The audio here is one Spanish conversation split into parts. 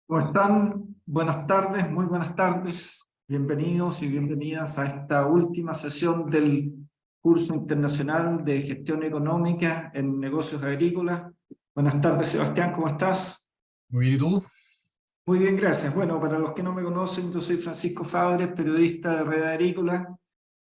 ¿Cómo están? Buenas tardes, muy buenas tardes. Bienvenidos y bienvenidas a esta última sesión del curso internacional de gestión económica en negocios agrícolas. Buenas tardes, Sebastián, ¿cómo estás? Muy bien, ¿y tú? Muy bien, gracias. Bueno, para los que no me conocen, yo soy Francisco Fabres, periodista de Red Agrícola,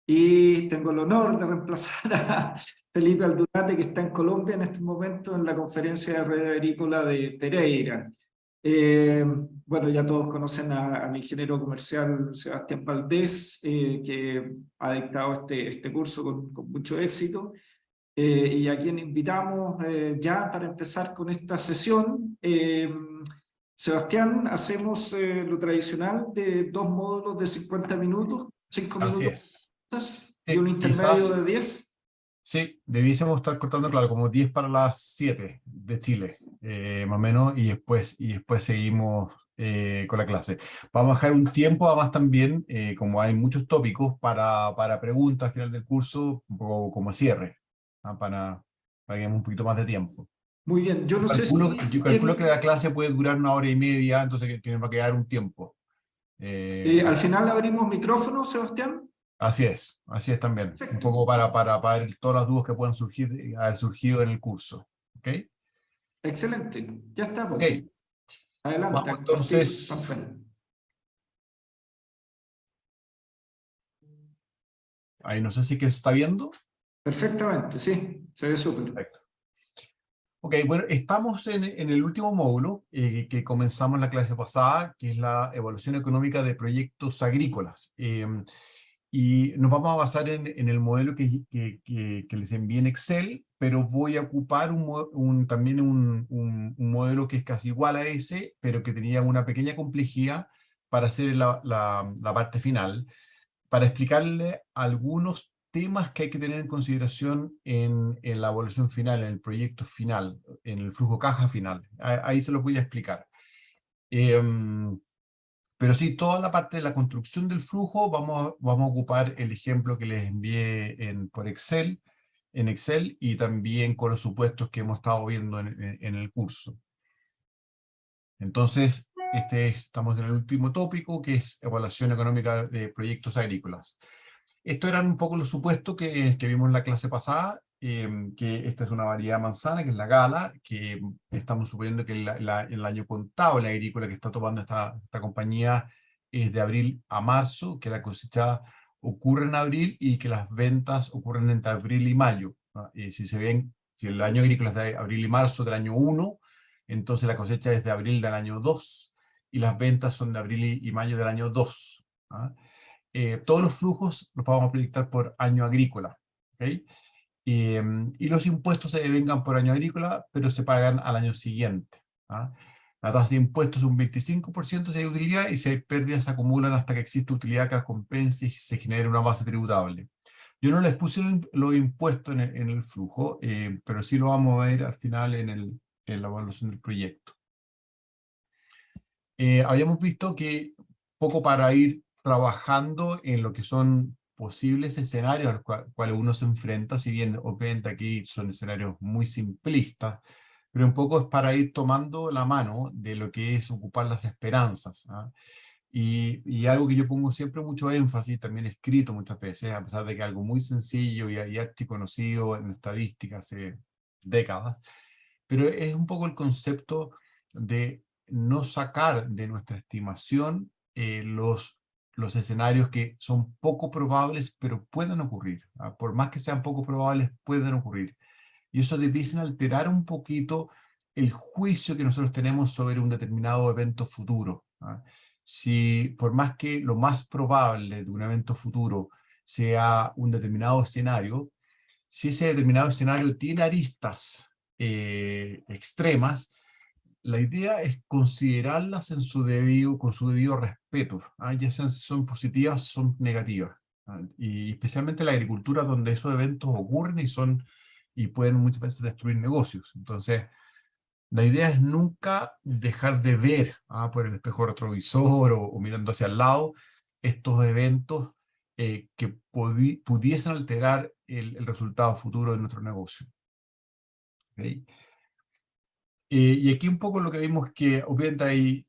y tengo el honor de reemplazar a Felipe Aldunate, que está en Colombia en este momento en la conferencia de Red Agrícola de Pereira. Eh, bueno, ya todos conocen al ingeniero comercial Sebastián Valdés, que ha dictado este curso con mucho éxito, y a quien invitamos ya para empezar con esta sesión. Sebastián, hacemos lo tradicional de dos módulos de 50 minutos, 5 Así minutos es. y un Sí, intermedio quizás, de 10. sí, debiésemos estar cortando, claro, como 10 para las 7 de Chile, más o menos, y después seguimos con la clase. Vamos a dejar un tiempo, además también, como hay muchos tópicos, para preguntas al final del curso, un poco como cierre, para que hagamos un poquito más de tiempo. Muy bien, yo Yo no sé calculo, si yo calculo que la quién, clase puede durar 1 hora y media, entonces que nos va a quedar un tiempo. al Eh, final abrimos micrófono, Sebastián. Así es también. Un Perfecto, poco para ver todas las dudas que puedan surgir, haber surgido en el curso. ¿Ok? excelente, ya Ok, estamos. Adelante, vamos a compartir entonces. pantalla. Ahí no sé si que se está viendo. Perfectamente, sí, se ve súper. Perfecto. Ok, bueno, estamos en el último módulo que comenzamos la clase pasada, que es la evaluación económica de proyectos agrícolas. Y nos vamos a basar en el modelo que les envié en Excel, pero voy a ocupar también un modelo que es casi igual a ese, pero que tenía una pequeña complejidad para hacer la parte final, para explicarle algunos temas que hay que tener en consideración en la evaluación final, en el proyecto final, en el flujo caja final. Ahí se los voy a explicar. Em, pero sí, toda la parte de la construcción del flujo, vamos a ocupar el ejemplo que les envié por Excel, en Excel, y también con los supuestos que hemos estado viendo en el curso. Entonces, estamos en el último tópico, que es evaluación económica de proyectos agrícolas. Estos eran un poco los supuestos que vimos en la clase pasada, que esta es una variedad de manzana, que es la gala, que estamos suponiendo que el año contable agrícola que está tomando esta compañía es de abril a marzo, que la cosecha ocurre en abril y que las ventas ocurren entre abril y mayo, ¿no? Y si el año agrícola es de abril y marzo del año 1, entonces la cosecha es de abril del año 2 y las ventas son de abril y mayo del año 2. ¿Ah? Todos los flujos los vamos a proyectar por año agrícola. ¿Ok? Y los impuestos se devengan por año agrícola, pero se pagan al año siguiente. ¿Ah? La tasa de impuestos es un 25% si hay utilidad, y si hay pérdidas se acumulan hasta que existe utilidad que las compense y se genere una base tributable. Yo no les puse los impuestos en el flujo, pero sí lo vamos a ver al final en la evaluación del proyecto. Habíamos visto que poco para ir trabajando en lo que son posibles escenarios a los cuales uno se enfrenta, si bien obviamente aquí son escenarios muy simplistas, pero un poco es para ir tomando la mano de lo que es ocupar las esperanzas. ¿Ah? Y algo que yo pongo siempre mucho énfasis, también escrito muchas veces, a pesar de que es algo muy sencillo y archiconocido en estadística hace décadas, pero es un poco el concepto de no sacar de nuestra estimación los escenarios que son poco probables, pero pueden ocurrir. ¿Ah? Por más que sean poco probables, pueden ocurrir. Y eso debiesen alterar un poquito el juicio que nosotros tenemos sobre un determinado evento futuro. ¿Ah? Si por más que lo más probable de un evento futuro sea un determinado escenario, si ese determinado escenario tiene aristas extremas, la idea es considerarlas con su debido respeto, ¿ah? Ya sean si son positivas o son negativas, ¿ah? Y especialmente en la agricultura, donde esos eventos ocurren y pueden muchas veces destruir negocios. Entonces, la idea es nunca dejar de ver, por el espejo retrovisor o mirando hacia el lado estos eventos que pudiesen alterar el resultado futuro de nuestro negocio. ¿Ok? Y aquí un poco lo que vimos que obviamente hay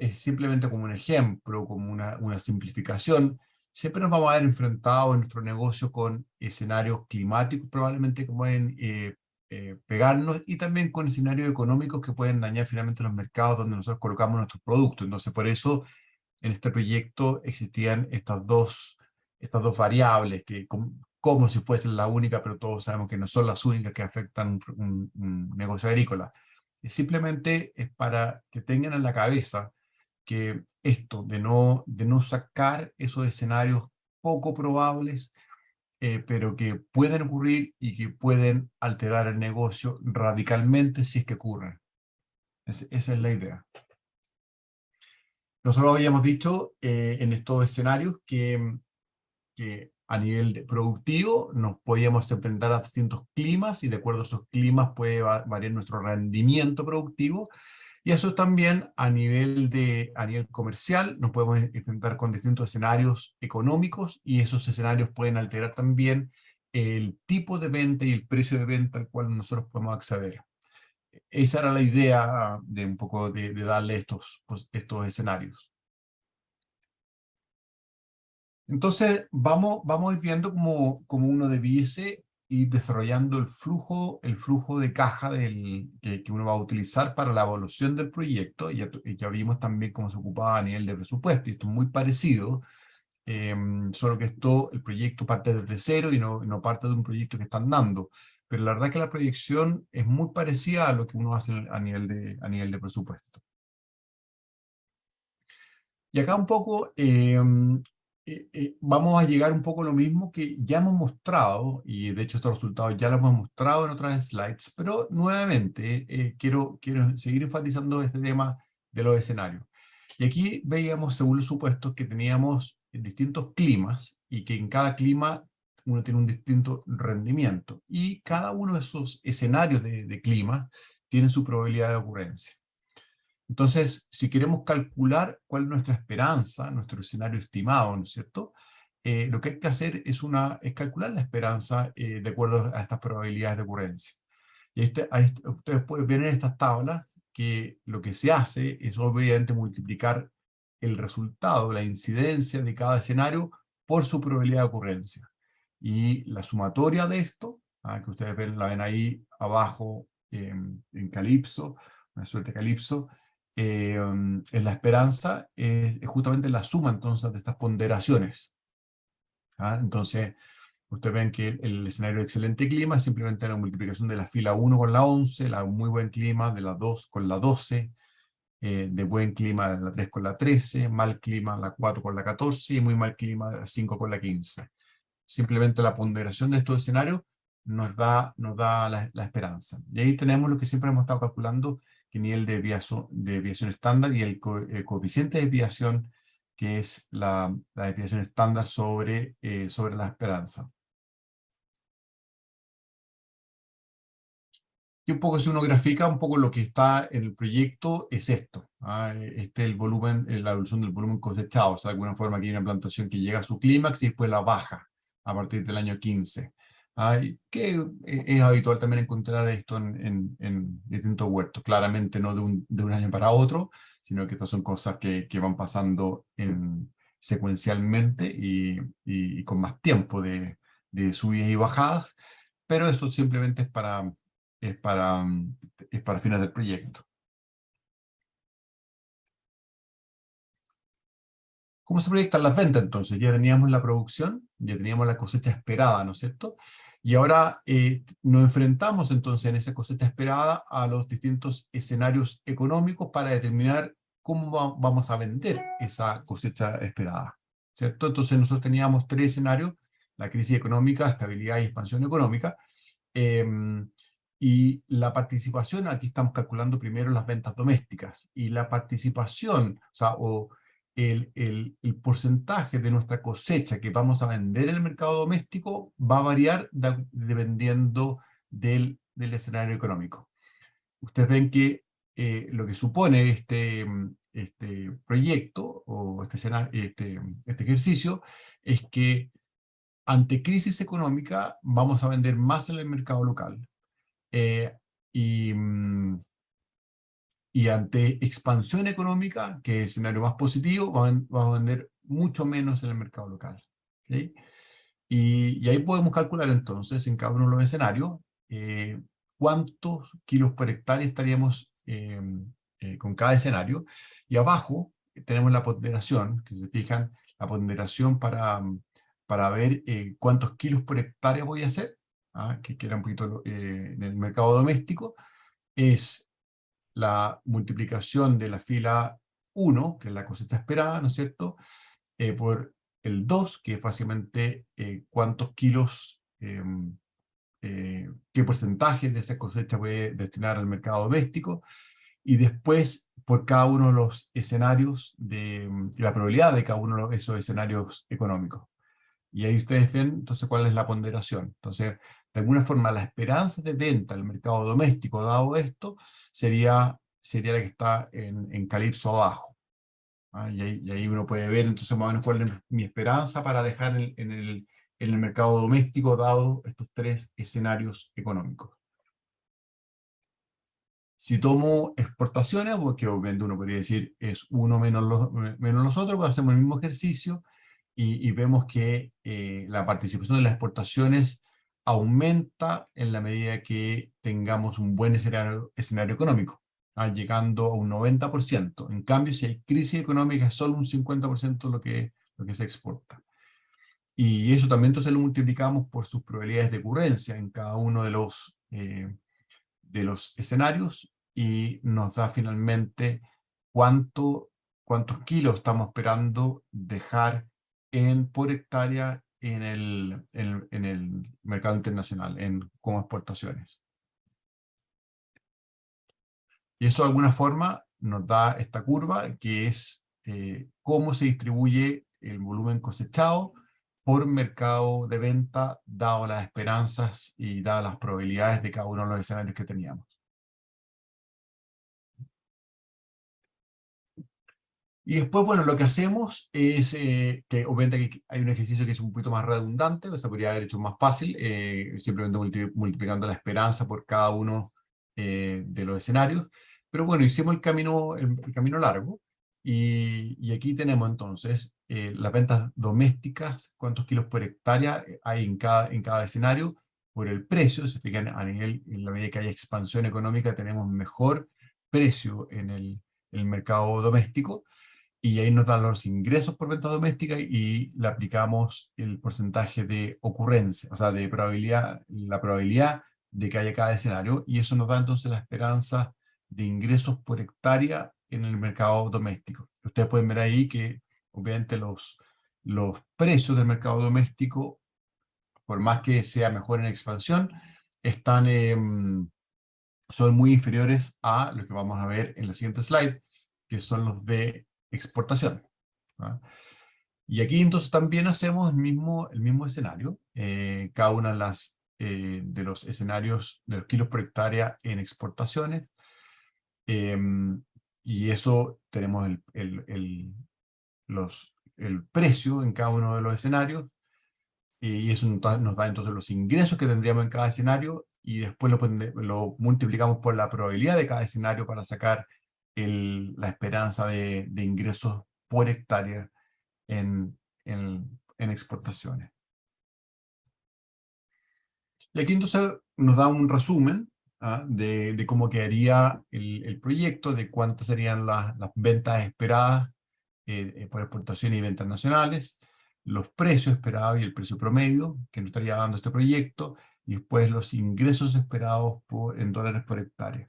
es simplemente como un ejemplo, como una simplificación. Siempre nos vamos a ver enfrentados en nuestro negocio con escenarios climáticos probablemente que pueden pegarnos, y también con escenarios económicos que pueden dañar finalmente los mercados donde nosotros colocamos nuestros productos. Entonces, por eso en este proyecto existían estas dos variables, que como si fuesen la única, pero todos sabemos que no son las únicas que afectan un negocio agrícola. Simplemente es para que tengan en la cabeza que esto de no sacar esos escenarios poco probables, pero que pueden ocurrir y que pueden alterar el negocio radicalmente si es que ocurren. Esa es la idea. Nosotros habíamos dicho en estos escenarios que a nivel productivo nos podíamos enfrentar a distintos climas, y de acuerdo a esos climas puede variar nuestro rendimiento productivo. Y eso también a nivel comercial nos podemos enfrentar con distintos escenarios económicos, y esos escenarios pueden alterar también el tipo de venta y el precio de venta al cual nosotros podemos acceder. Esa era la idea de un poco de darle estos escenarios. Entonces vamos a ir viendo cómo uno debiese ir desarrollando el flujo de caja que uno va a utilizar para la evaluación del proyecto. Y ya vimos también cómo se ocupaba a nivel de presupuesto, y esto es muy parecido, solo que el proyecto parte desde cero y no parte de un proyecto que están dando. Pero la verdad es que la proyección es muy parecida a lo que uno hace a nivel de presupuesto. Y acá un poco vamos a llegar un poco a lo mismo que ya hemos mostrado, y de hecho estos resultados ya los hemos mostrado en otras slides, pero nuevamente quiero seguir enfatizando este tema de los escenarios. Y aquí veíamos, según los supuestos, que teníamos distintos climas, y que en cada clima uno tiene un distinto rendimiento, y cada uno de esos escenarios de clima tiene su probabilidad de ocurrencia. Entonces, si queremos calcular cuál es nuestra esperanza, nuestro escenario estimado, ¿no es cierto? Lo que hay que hacer es calcular la esperanza de acuerdo a estas probabilidades de ocurrencia. Y ustedes pueden ver en estas tablas que lo que se hace es obviamente multiplicar el resultado, la incidencia de cada escenario por su probabilidad de ocurrencia. Y la sumatoria de esto, que ustedes la ven ahí abajo en Calipso, una suerte de Calipso, en la esperanza es justamente la suma entonces de estas ponderaciones. Entonces, ustedes ven que el escenario de excelente clima es simplemente la multiplicación de la fila 1 con la 11, la muy buen clima de la 2 con la 12, de buen clima de la 3 con la 13, mal clima la 4 con la 14 y muy mal clima de la 5 con la 15. Simplemente la ponderación de estos escenarios nos da la esperanza. Y ahí tenemos lo que siempre hemos estado calculando, que el nivel de desviación estándar y el coeficiente de desviación, que es la desviación estándar sobre la esperanza. Y un poco, si uno grafica un poco lo que está en el proyecto, es esto. Este es el volumen, la evolución del volumen cosechado. O sea, de alguna forma aquí hay una plantación que llega a su clímax y después la baja a partir del año 15. Que es habitual también encontrar esto en distintos huertos. Claramente no de un año para otro, sino que estas son cosas que van pasando secuencialmente y con más tiempo de subidas y bajadas. Pero eso simplemente es para fines del proyecto. ¿Cómo se proyectan las ventas entonces? Ya teníamos la producción, ya teníamos la cosecha esperada, ¿no es cierto? Y ahora nos enfrentamos entonces en esa cosecha esperada a los distintos escenarios económicos para determinar cómo vamos a vender esa cosecha esperada, ¿cierto? Entonces nosotros teníamos tres escenarios: la crisis económica, estabilidad y expansión económica. Y la participación, aquí estamos calculando primero las ventas domésticas, y la participación, o sea, el porcentaje de nuestra cosecha que vamos a vender en el mercado doméstico va a variar dependiendo del escenario económico. Ustedes ven que lo que supone este proyecto o este ejercicio es que ante crisis económica vamos a vender más en el mercado local. Eh, y, Y ante expansión económica, que es el escenario más positivo, vamos a vender mucho menos en el mercado local. ¿Okay? Y ahí podemos calcular entonces, en cada uno de los escenarios, cuántos kilos por hectárea estaríamos con cada escenario. Y abajo tenemos la ponderación, que se fijan, la ponderación para ver cuántos kilos por hectárea voy a hacer, que era un poquito en el mercado doméstico, es la multiplicación de la fila 1, que es la cosecha esperada, ¿no es cierto?, por el 2, que es básicamente cuántos kilos, qué porcentaje de esa cosecha voy a destinar al mercado doméstico, y después por cada uno de los escenarios, la probabilidad de cada uno de esos escenarios económicos. Y ahí ustedes ven entonces cuál es la ponderación. Entonces, de alguna forma, la esperanza de venta del mercado doméstico, dado esto, sería la que está en calipso abajo. Y ahí uno puede ver entonces más o menos cuál es mi esperanza para dejar en el mercado doméstico, dado estos tres escenarios económicos. Si tomo exportaciones, porque obviamente uno podría decir es uno menos los otros, pues hacemos el mismo ejercicio y vemos que la participación de las exportaciones aumenta en la medida que tengamos un buen escenario económico, llegando a un 90%. En cambio, si hay crisis económica, es solo un 50% lo que se exporta. Y eso también entonces lo multiplicamos por sus probabilidades de ocurrencia en cada uno de los escenarios, y nos da finalmente cuántos kilos estamos esperando dejar por hectárea en el mercado internacional, como exportaciones. Y eso de alguna forma nos da esta curva, que es cómo se distribuye el volumen cosechado por mercado de venta, dado las esperanzas y dadas las probabilidades de cada uno de los escenarios que teníamos. Y después, bueno, lo que hacemos es, que obviamente aquí hay un ejercicio que es un poquito más redundante, o sea, podría haber hecho más fácil, simplemente multiplicando la esperanza por cada uno de los escenarios. Pero bueno, hicimos el camino largo, y aquí tenemos entonces las ventas domésticas, cuántos kilos por hectárea hay en cada escenario, por el precio. Se fijan, en la medida que haya expansión económica, tenemos mejor precio en el mercado doméstico. Y ahí nos dan los ingresos por venta doméstica y le aplicamos el porcentaje de ocurrencia, o sea, de probabilidad, la probabilidad de que haya cada escenario, y eso nos da entonces la esperanza de ingresos por hectárea en el mercado doméstico. Ustedes pueden ver ahí que obviamente los precios del mercado doméstico, por más que sea mejor en expansión, son muy inferiores a lo que vamos a ver en la siguiente slide, que son los de exportación. Y aquí entonces también hacemos el mismo escenario, cada una de los escenarios de los kilos por hectárea en exportaciones, y eso tenemos el precio en cada uno de los escenarios, y eso nos da entonces los ingresos que tendríamos en cada escenario, y después lo multiplicamos por la probabilidad de cada escenario para sacar la esperanza de ingresos por hectárea en exportaciones. Y aquí entonces nos da un resumen de cómo quedaría el proyecto, de cuántas serían las ventas esperadas por exportación y ventas nacionales, los precios esperados y el precio promedio que nos estaría dando este proyecto, y después los ingresos esperados en dólares por hectárea.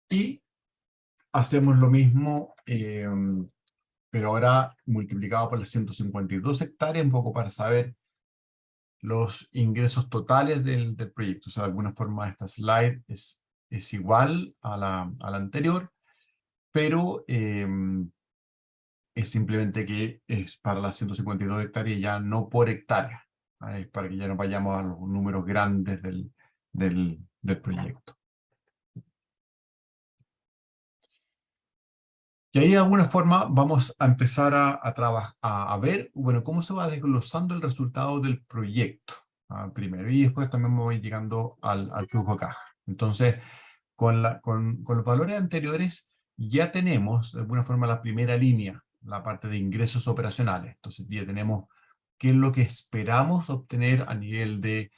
Y hacemos lo mismo, pero ahora multiplicado por las 152 hectáreas, un poco para saber los ingresos totales del proyecto. O sea, de alguna forma esta slide es igual a la anterior, pero es simplemente que es para las 152 hectáreas, ya no por hectárea. Es para que ya no vayamos a los números grandes del proyecto. Y ahí de alguna forma vamos a empezar a ver, bueno, cómo se va desglosando el resultado del proyecto. primero, y después también me voy llegando al flujo de caja. Entonces, con los valores anteriores ya tenemos, de alguna forma, la primera línea, la parte de ingresos operacionales. Entonces ya tenemos qué es lo que esperamos obtener a nivel de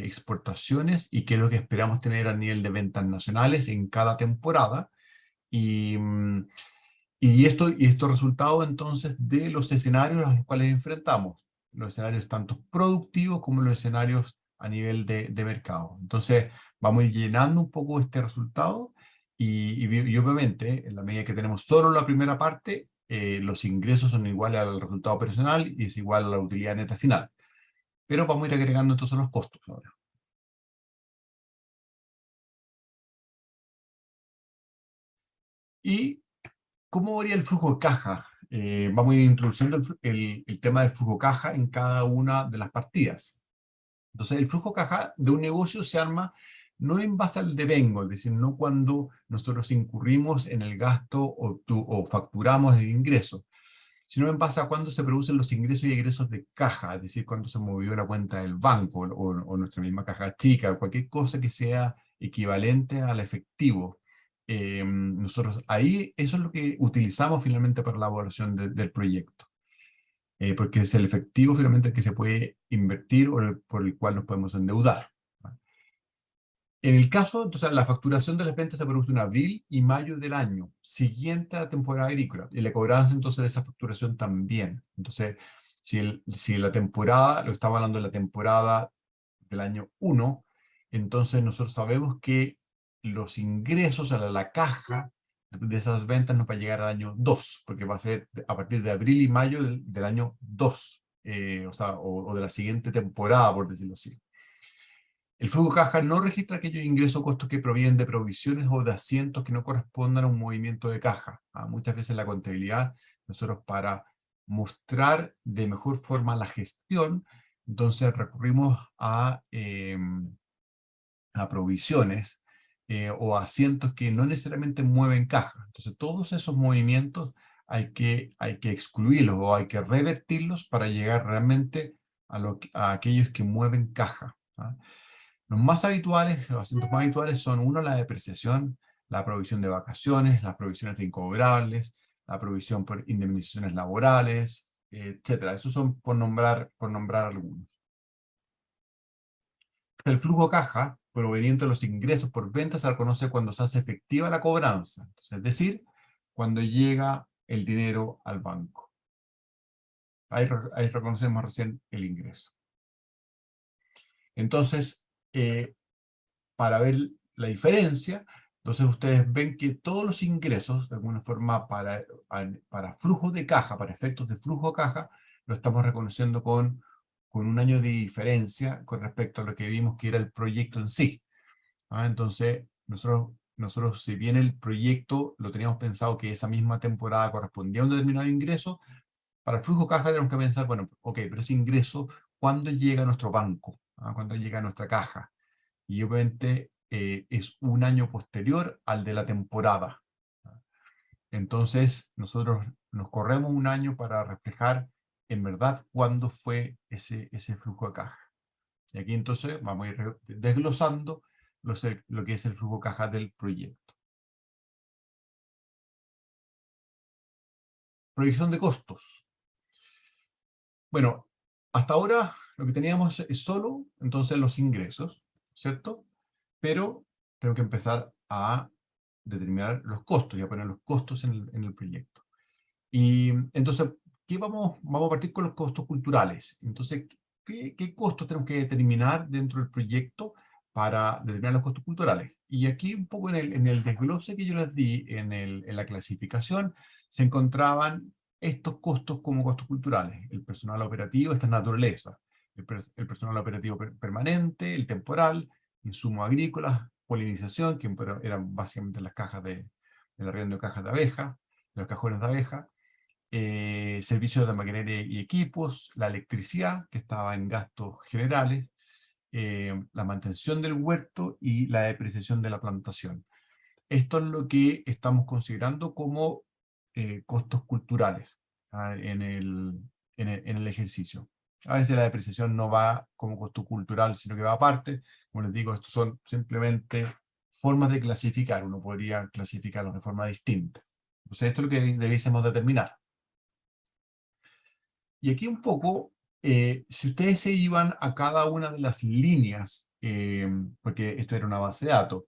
exportaciones y qué es lo que esperamos tener a nivel de ventas nacionales en cada temporada. Y, y estos resultados entonces de los escenarios a los cuales enfrentamos, los escenarios tanto productivos como los escenarios a nivel de mercado. Entonces vamos a ir llenando un poco este resultado y obviamente en la medida que tenemos solo la primera parte, los ingresos son iguales al resultado operacional y es igual a la utilidad neta final. Pero vamos a ir agregando entonces los costos ahora. ¿Y cómo varía el flujo de caja? Vamos a ir introduciendo el tema del flujo de caja en cada una de las partidas. Entonces, el flujo de caja de un negocio se arma no en base al devengo, es decir, no cuando nosotros incurrimos en el gasto o facturamos el ingreso, sino en base a cuando se producen los ingresos y egresos de caja, es decir, cuando se movió la cuenta del banco o nuestra misma caja chica, o cualquier cosa que sea equivalente al efectivo. Nosotros ahí, eso es lo que utilizamos finalmente para la evaluación del proyecto. Porque es el efectivo finalmente el que se puede invertir o por el cual nos podemos endeudar. En el caso, entonces, la facturación de las ventas se produce en abril y mayo del año siguiente a la temporada agrícola, y la cobranza entonces de esa facturación también. Entonces, si la temporada, lo estaba hablando de la temporada del año 1, entonces nosotros sabemos que los ingresos a la caja de esas ventas nos va a llegar al año 2, porque va a ser a partir de abril y mayo del año 2, o sea, o de la siguiente temporada, por decirlo así. El flujo de caja no registra aquellos ingresos o costos que provienen de provisiones o de asientos que no correspondan a un movimiento de caja. Muchas veces la contabilidad, nosotros para mostrar de mejor forma la gestión, entonces recurrimos a provisiones o asientos que no necesariamente mueven caja. Entonces todos esos movimientos hay que excluirlos o hay que revertirlos para llegar realmente a aquellos que mueven caja. Los más habituales, los asientos más habituales son, uno, la depreciación, la provisión de vacaciones, las provisiones de incobrables, la provisión por indemnizaciones laborales, etcétera. Esos son por nombrar algunos. El flujo caja proveniente de los ingresos por ventas se reconoce cuando se hace efectiva la cobranza, entonces, es decir, cuando llega el dinero al banco. Ahí reconocemos recién el ingreso. Entonces, para ver la diferencia, entonces ustedes ven que todos los ingresos, de alguna forma, para flujo de caja, para efectos de flujo de caja, lo estamos reconociendo con un año de diferencia con respecto a lo que vimos que era el proyecto en sí. Entonces, nosotros, si bien el proyecto lo teníamos pensado que esa misma temporada correspondía a un determinado ingreso, para el flujo de caja tenemos que pensar, bueno, ok, pero ese ingreso, ¿cuándo llega a nuestro banco? ¿Cuándo llega a nuestra caja? Y obviamente es un año posterior al de la temporada. Entonces, nosotros nos corremos un año para reflejar en verdad cuándo fue ese flujo de caja. Y aquí entonces vamos a ir desglosando lo que es el flujo de caja del proyecto. Proyección de costos. Bueno, hasta ahora lo que teníamos es solo entonces los ingresos, ¿cierto? Pero tengo que empezar a determinar los costos y a poner los costos en el proyecto. Y entonces, vamos a partir con los costos culturales. Entonces, ¿qué costos tenemos que determinar dentro del proyecto para determinar los costos culturales? Y aquí un poco en el desglose que yo les di en la clasificación, se encontraban estos costos como costos culturales. El personal operativo, esta es naturaleza. El personal operativo permanente, el temporal, insumos agrícolas, polinización, que eran básicamente las cajas el arriendo de cajas de abeja, los cajones de abeja, servicios de maquinaria y equipos, la electricidad, que estaba en gastos generales, la mantención del huerto y la depreciación de la plantación. Esto es lo que estamos considerando como costos culturales en el ejercicio. A veces la depreciación no va como costo cultural, sino que va aparte. Como les digo, estos son simplemente formas de clasificar. Uno podría clasificarlos de forma distinta. Entonces, esto es lo que debiésemos determinar. Y aquí un poco, si ustedes se iban a cada una de las líneas, porque esto era una base de datos,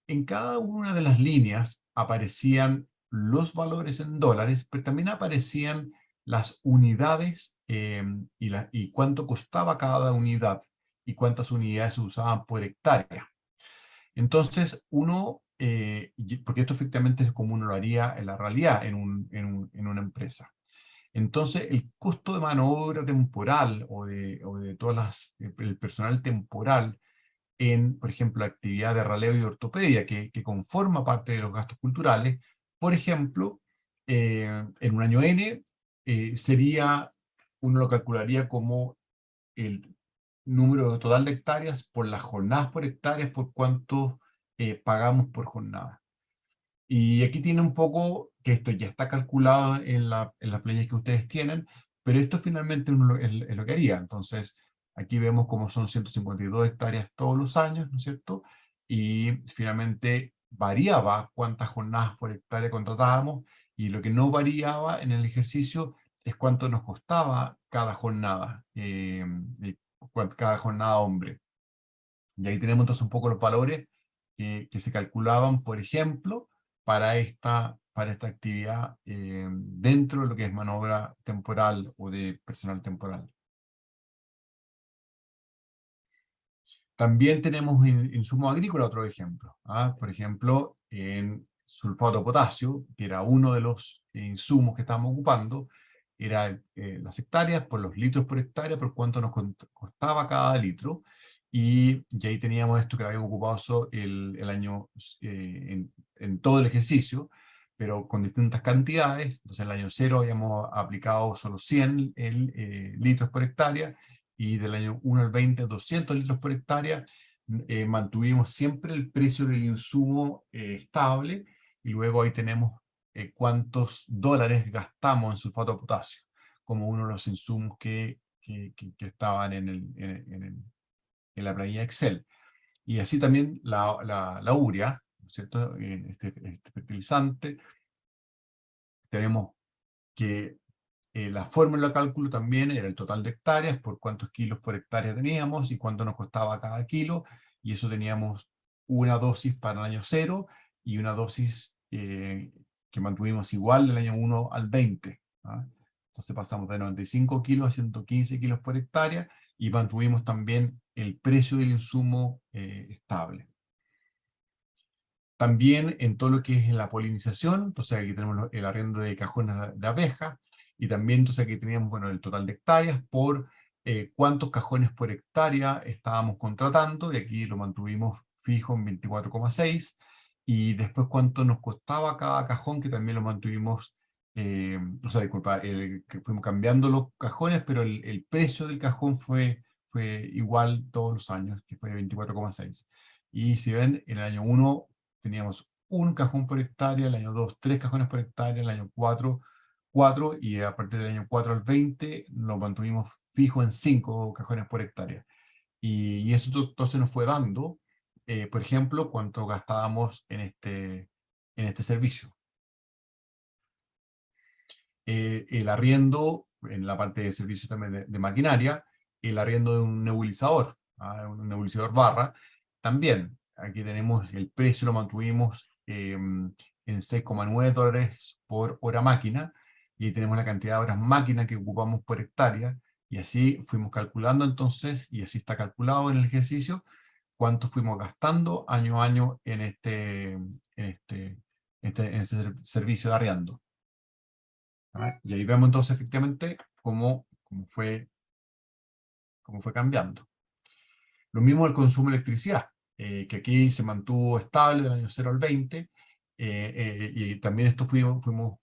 en cada una de las líneas aparecían los valores en dólares, pero también aparecían las unidades y cuánto costaba cada unidad y cuántas unidades se usaban por hectárea. Entonces, porque esto efectivamente es como uno lo haría en la realidad en una empresa. Entonces, el costo de mano de obra temporal o de el personal temporal en, por ejemplo, la actividad de raleo y ortopedia, que conforma parte de los gastos culturales, por ejemplo, en un año N, uno lo calcularía como el número total de hectáreas por las jornadas por hectáreas, por cuánto pagamos por jornada. Y aquí tiene un poco que esto ya está calculado en las planillas que ustedes tienen, pero esto finalmente es lo que haría. Entonces, aquí vemos cómo son 152 hectáreas todos los años, ¿no es cierto? Y finalmente variaba cuántas jornadas por hectárea contratábamos, y lo que no variaba en el ejercicio es cuánto nos costaba cada jornada, cada jornada hombre. Y ahí tenemos entonces un poco los valores que se calculaban, por ejemplo, para esta actividad dentro de lo que es mano de obra temporal o de personal temporal. También tenemos insumos agrícolas, otro ejemplo. Por ejemplo, en sulfato de potasio, que era uno de los insumos que estábamos ocupando, era las hectáreas por los litros por hectárea, por cuánto nos costaba cada litro, y ahí teníamos esto que habíamos ocupado el año en todo el ejercicio, pero con distintas cantidades. Entonces en el año 0 habíamos aplicado solo 100 litros por hectárea, y del año 1 al 20, 200 litros por hectárea. Mantuvimos siempre el precio del insumo estable, y luego ahí tenemos cuántos dólares gastamos en sulfato de potasio, como uno de los insumos que estaban en la planilla Excel. Y así también la urea, ¿no es cierto? Este fertilizante. Tenemos que la fórmula de cálculo también era el total de hectáreas, por cuántos kilos por hectárea teníamos y cuánto nos costaba cada kilo, y eso teníamos una dosis para el año 0 y una dosis que mantuvimos igual del año 1 al 20. Entonces pasamos de 95 kilos a 115 kilos por hectárea, y mantuvimos también el precio del insumo estable. También en todo lo que es en la polinización, entonces aquí tenemos el arriendo de cajones de abejas, y también entonces aquí teníamos, bueno, el total de hectáreas por cuántos cajones por hectárea estábamos contratando, y aquí lo mantuvimos fijo en 24,6, y después cuánto nos costaba cada cajón, que también lo mantuvimos, o sea, disculpa, que fuimos cambiando los cajones, pero el precio del cajón fue igual todos los años, que fue 24,6. Y si ven, en el año 1 teníamos un cajón por hectárea, el año 2, 3 cajones por hectárea, el año 4, 4, y a partir del año 4 al 20 lo mantuvimos fijo en 5 cajones por hectárea. Y eso entonces nos fue dando, por ejemplo, cuánto gastábamos en este servicio. El arriendo, en la parte de servicio también de maquinaria, el arriendo de un nebulizador, un nebulizador barra, también. Aquí tenemos el precio, lo mantuvimos en $6,9 por hora máquina, y tenemos la cantidad de horas máquina que ocupamos por hectárea, y así fuimos calculando entonces, y así está calculado en el ejercicio, cuánto fuimos gastando año a año en este servicio de arriendo. Y ahí vemos entonces efectivamente cómo fue cambiando. Lo mismo el consumo de electricidad, que aquí se mantuvo estable del año 0 al 20, y también esto fuimos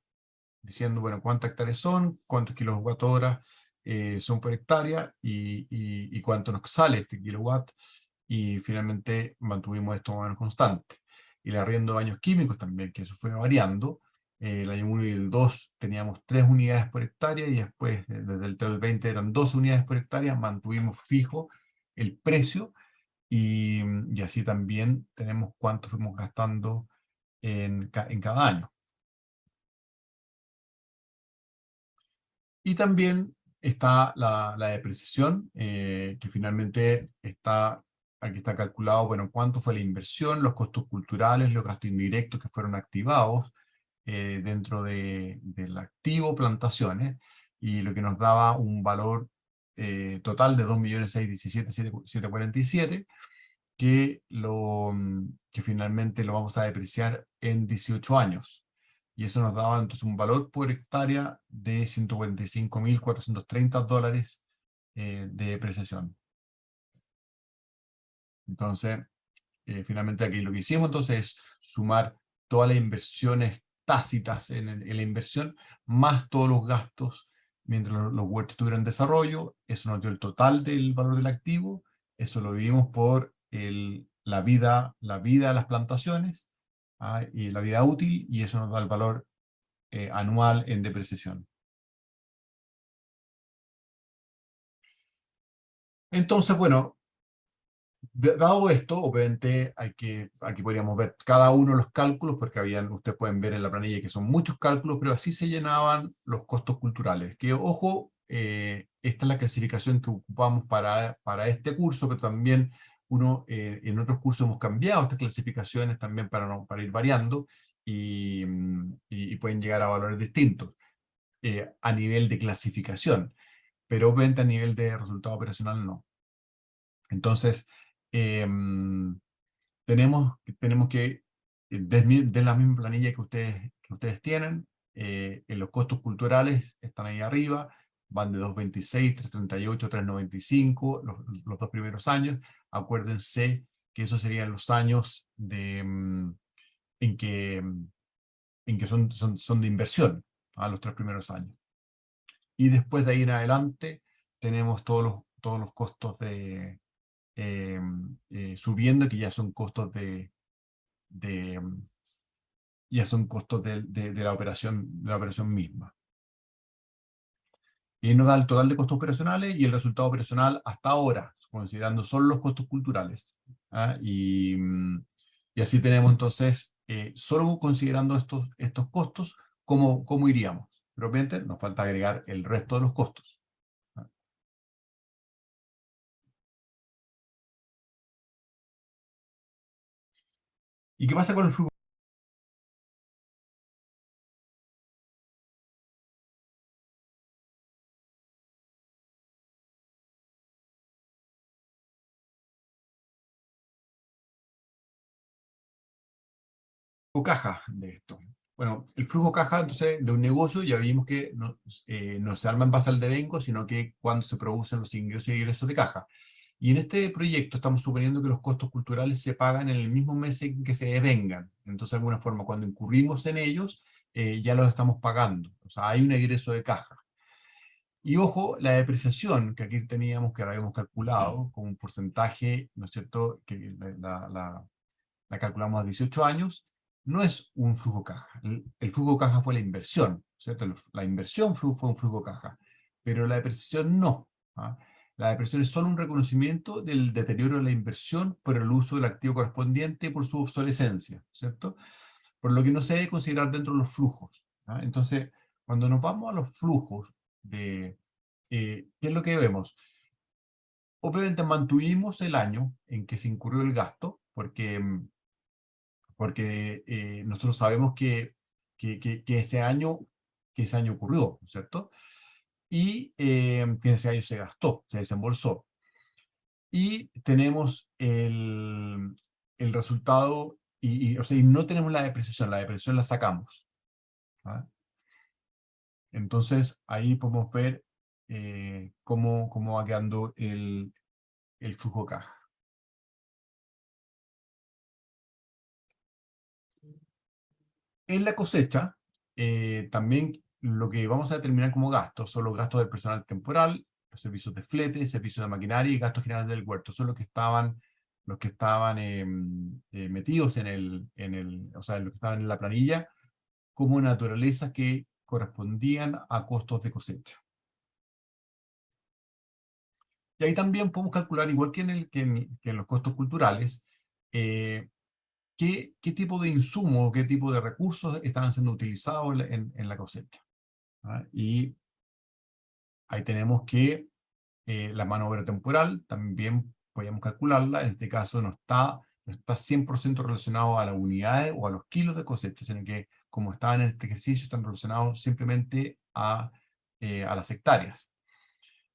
diciendo, bueno, cuántas hectáreas son, cuántos kilowatt-horas son por hectárea, y cuánto nos sale este kilowatt, y finalmente mantuvimos esto más o menos constante. Y el arriendo de baños químicos también, que eso fue variando, el año 1 y el 2 teníamos 3 unidades por hectárea, y después, desde el 3 al 20, eran 2 unidades por hectárea. Mantuvimos fijo el precio, y así también tenemos cuánto fuimos gastando en cada año. Y también está la depreciación, que finalmente aquí está calculado, bueno, cuánto fue la inversión, los costos culturales, los gastos indirectos que fueron activados dentro del activo plantaciones, y lo que nos daba un valor total de 2.617.747, que finalmente lo vamos a depreciar en 18 años. Y eso nos daba entonces un valor por hectárea de $145.430 de depreciación. Entonces, finalmente aquí lo que hicimos entonces es sumar todas las inversiones tácitas en la inversión, más todos los gastos mientras los huertos estuvieran en desarrollo. Eso nos dio el total del valor del activo. Eso lo dividimos por la vida de las plantaciones, y la vida útil, y eso nos da el valor anual en depreciación. Entonces, bueno, dado esto, obviamente aquí podríamos ver cada uno de los cálculos, porque ustedes pueden ver en la planilla que son muchos cálculos, pero así se llenaban los costos culturales. Que, ojo, esta es la clasificación que ocupamos para este curso, pero también en otros cursos hemos cambiado estas clasificaciones también para ir variando, y pueden llegar a valores distintos a nivel de clasificación, pero obviamente a nivel de resultado operacional no. Entonces, tenemos que, de la misma planilla que ustedes tienen, en los costos culturales están ahí arriba, van de 2.26, 3.38, 3.95, los 2 primeros años. Acuérdense que esos serían los años en que son de inversión, a los 3 primeros años. Y después de ahí en adelante tenemos todos los costos subiendo, que ya son costos ya son costos de la operación misma. Y nos da el total de costos operacionales y el resultado operacional hasta ahora, considerando solo los costos culturales. Y así tenemos entonces, solo considerando estos costos, ¿cómo iríamos? Pero obviamente nos falta agregar el resto de los costos. ¿Y qué pasa con el flujo? Caja de esto. Bueno, el flujo caja, entonces, de un negocio, ya vimos que no se arma en base al devengo, sino que cuando se producen los ingresos y egresos de caja. Y en este proyecto estamos suponiendo que los costos culturales se pagan en el mismo mes en que se devengan. Entonces, de alguna forma, cuando incurrimos en ellos, ya los estamos pagando. O sea, hay un egreso de caja. Y ojo, la depreciación que aquí teníamos, que la habíamos calculado como un porcentaje, ¿no es cierto?, que la calculamos a 18 años, no es un flujo caja. El flujo caja fue la inversión, ¿cierto? La inversión fue un flujo caja, pero la depreciación no. La depreciación es solo un reconocimiento del deterioro de la inversión por el uso del activo correspondiente por su obsolescencia, ¿cierto? Por lo que no se debe considerar dentro de los flujos. Entonces, cuando nos vamos a los flujos ¿qué es lo que vemos? Obviamente mantuvimos el año en que se incurrió el gasto, porque nosotros sabemos que ese año ocurrió, ¿cierto? Y que ese año se gastó, se desembolsó. Y tenemos el resultado, o sea, y no tenemos la depreciación la sacamos. Entonces, ahí podemos ver cómo va quedando el flujo caja. En la cosecha, también lo que vamos a determinar como gastos son los gastos del personal temporal, los servicios de flete, servicios de maquinaria y gastos generales del huerto. Son los que estaban metidos o sea, los que estaban en la planilla como naturaleza que correspondían a costos de cosecha. Y ahí también podemos calcular, igual que en los costos culturales, qué tipo de insumos, qué tipo de recursos estaban siendo utilizados en la cosecha. ¿Ah? Y ahí tenemos que la mano de obra temporal también podemos calcularla. En este caso no está 100% relacionado a las unidades o a los kilos de cosecha, sino que como estaban en este ejercicio, están relacionados simplemente a las hectáreas.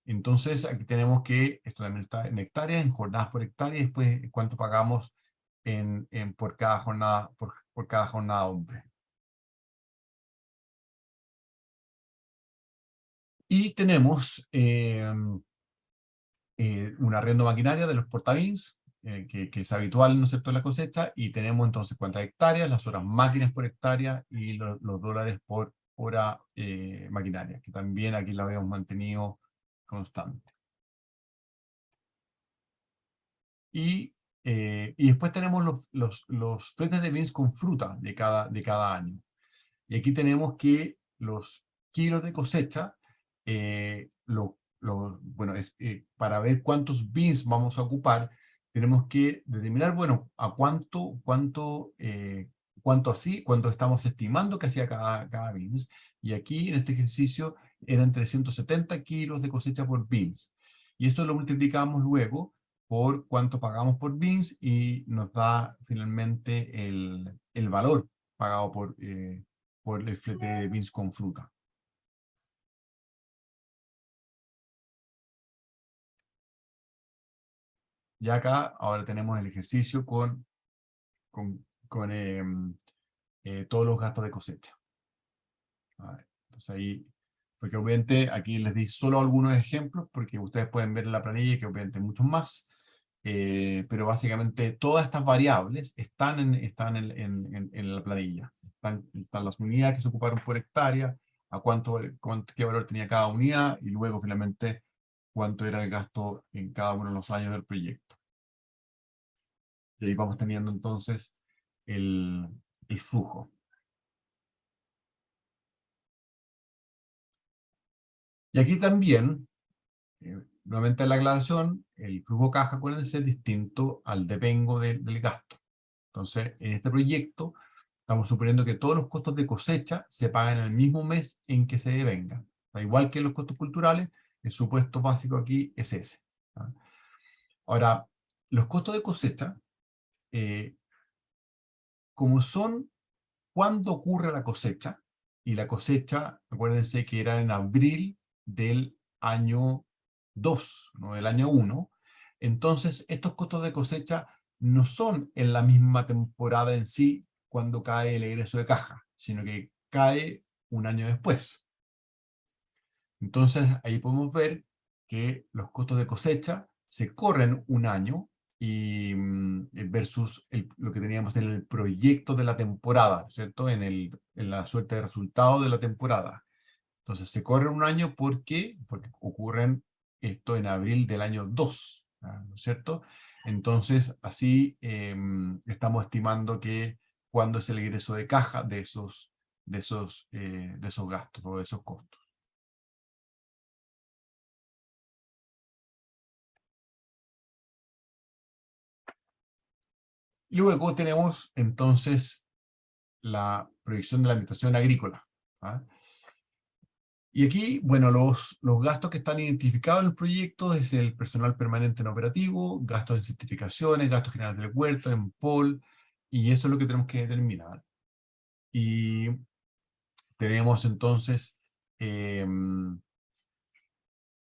Entonces aquí tenemos que, esto también está en hectáreas, en jornadas por hectárea, y después cuánto pagamos por cada jornada, por cada jornada hombre. Y tenemos un arriendo maquinaria de los portabins, que es habitual, ¿no es cierto?, en la cosecha, y tenemos entonces cuántas hectáreas, las horas máquinas por hectárea y los dólares por hora maquinaria, que también aquí la habíamos mantenido constante. Y después tenemos los fletes de bins con fruta de cada año. Y aquí tenemos que los kilos de cosecha, bueno, para ver cuántos bins vamos a ocupar, tenemos que determinar, bueno, a cuánto estamos estimando que hacía cada bins. Y aquí, en este ejercicio, eran 370 kilos de cosecha por bins. Y esto lo multiplicamos luego por cuánto pagamos por bins y nos da finalmente el valor pagado por el flete de bins con fruta. Y acá ahora tenemos el ejercicio con todos los gastos de cosecha. Entonces ahí, porque obviamente aquí les di solo algunos ejemplos, porque ustedes pueden ver en la planilla que obviamente hay muchos más, pero básicamente todas estas variables están en la planilla. Están las unidades que se ocuparon por hectárea, qué valor tenía cada unidad, y luego finalmente cuánto era el gasto en cada uno de los años del proyecto. Y ahí vamos teniendo entonces el flujo. Y aquí también, nuevamente la aclaración, el flujo caja, acuérdense, es distinto al devengo del gasto. Entonces, en este proyecto, estamos suponiendo que todos los costos de cosecha se pagan en el mismo mes en que se devenga. Igual que los costos culturales, el supuesto básico aquí es ese. Ahora, los costos de cosecha, como son cuando ocurre la cosecha, y la cosecha, acuérdense que era en abril del año 2, no del año 1, entonces estos costos de cosecha no son en la misma temporada en sí cuando cae el egreso de caja, sino que cae un año después. Entonces ahí podemos ver que los costos de cosecha se corren un año y versus lo que teníamos en el proyecto de la temporada, ¿cierto? En la suerte de resultado de la temporada. Entonces se corre un año, ¿por qué? Porque ocurren esto en abril del año 2, ¿no es cierto? Entonces así estamos estimando que cuándo es el egreso de caja de esos gastos o de esos costos. Y luego tenemos entonces la proyección de la administración agrícola. ¿Ah? Y aquí, bueno, los gastos que están identificados en el proyecto es el personal permanente en operativo, gastos en certificaciones, gastos generales del huerto, en POL, y eso es lo que tenemos que determinar. Y tenemos entonces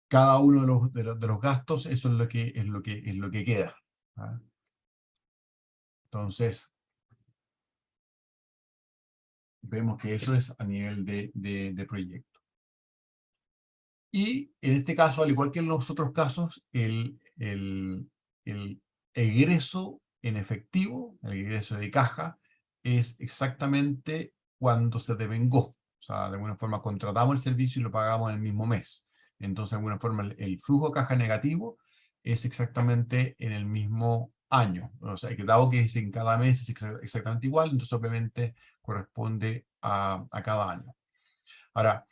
cada uno de los gastos, eso es lo que queda. ¿Ah? Entonces, vemos que eso es a nivel de proyecto. Y en este caso, al igual que en los otros casos, el egreso en efectivo, el egreso de caja, es exactamente cuando se devengó. O sea, de alguna forma contratamos el servicio y lo pagamos en el mismo mes. Entonces, de alguna forma, el flujo de caja negativo es exactamente en el mismo año. O sea, que dado que es en cada mes es exactamente igual, entonces obviamente corresponde a cada año. Ahora,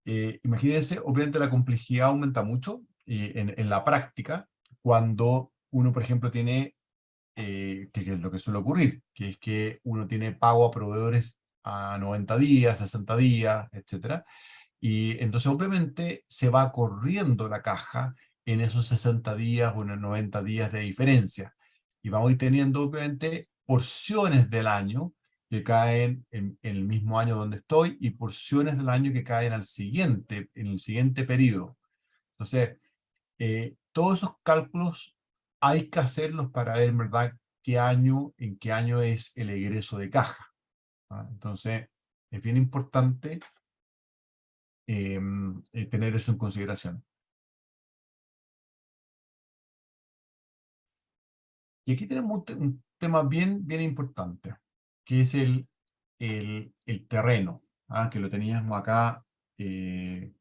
imagínense, obviamente la complejidad aumenta mucho en la práctica cuando uno, por ejemplo, tiene, que es lo que suele ocurrir, que es que uno tiene pago a proveedores a 90 días, 60 días, etcétera. Y entonces obviamente se va corriendo la caja en esos 60 días o en los 90 días de diferencia. Y vamos a ir teniendo obviamente porciones del año que caen en el mismo año donde estoy y porciones del año que caen al siguiente, en el siguiente periodo. Entonces, todos esos cálculos hay que hacerlos para ver en verdad en qué año es el egreso de caja. ¿Ah? Entonces, es bien importante tener eso en consideración. Y aquí tenemos un tema bien importante, que es el terreno, que lo teníamos acá en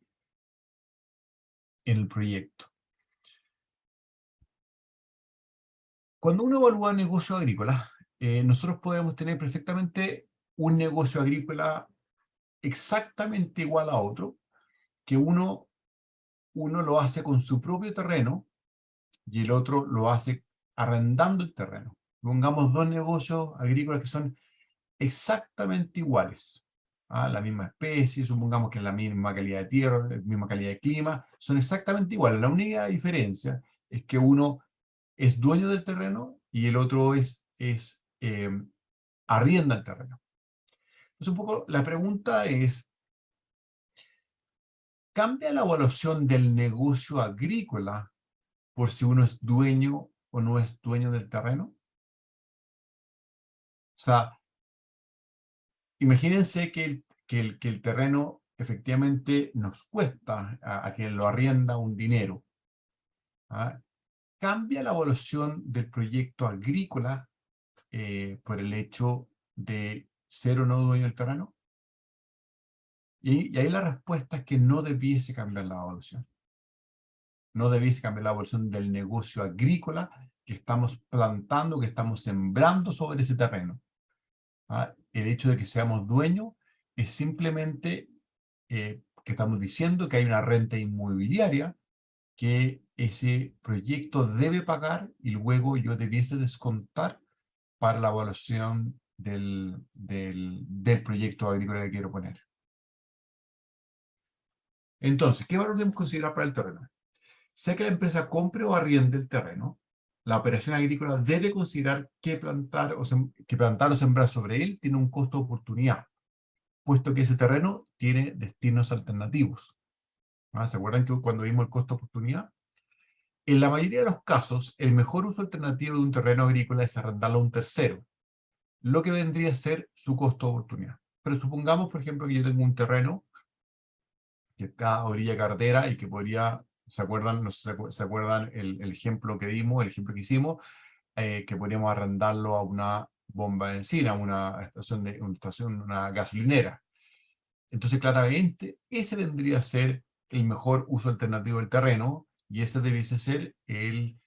el proyecto. Cuando uno evalúa negocios agrícolas, nosotros podemos tener perfectamente un negocio agrícola exactamente igual a otro, que uno lo hace con su propio terreno y el otro lo hace arrendando el terreno. Pongamos dos negocios agrícolas que son exactamente iguales. La misma especie, supongamos que es la misma calidad de tierra, la misma calidad de clima, son exactamente iguales. La única diferencia es que uno es dueño del terreno y el otro arrienda el terreno. Entonces, un poco la pregunta es, ¿cambia la evaluación del negocio agrícola por si uno es dueño o no es dueño del terreno? O sea, imagínense que el terreno efectivamente nos cuesta a quien lo arrienda un dinero. ¿Ah? ¿Cambia la evaluación del proyecto agrícola por el hecho de ser o no dueño del terreno? Y ahí la respuesta es que no debiese cambiar la evaluación. No debiese cambiar la evaluación del negocio agrícola que estamos plantando, que estamos sembrando sobre ese terreno. El hecho de que seamos dueños es simplemente que estamos diciendo que hay una renta inmobiliaria que ese proyecto debe pagar y luego yo debiese descontar para la evaluación del proyecto agrícola que quiero poner. Entonces, ¿qué valor debemos considerar para el terreno? Sea que la empresa compre o arriende el terreno, la operación agrícola debe considerar que plantar o sembrar sobre él tiene un costo de oportunidad, puesto que ese terreno tiene destinos alternativos. ¿Se acuerdan que cuando vimos el costo de oportunidad? En la mayoría de los casos, el mejor uso alternativo de un terreno agrícola es arrendarlo a un tercero, lo que vendría a ser su costo de oportunidad. Pero supongamos, por ejemplo, que yo tengo un terreno que está a orilla de carretera y que podría, ¿se acuerdan? No sé si se acuerdan el ejemplo que dimos, el ejemplo que hicimos, que podríamos arrendarlo a una bomba de benzina, a una gasolinera. Entonces, claramente, ese vendría a ser el mejor uso alternativo del terreno y ese debiese ser el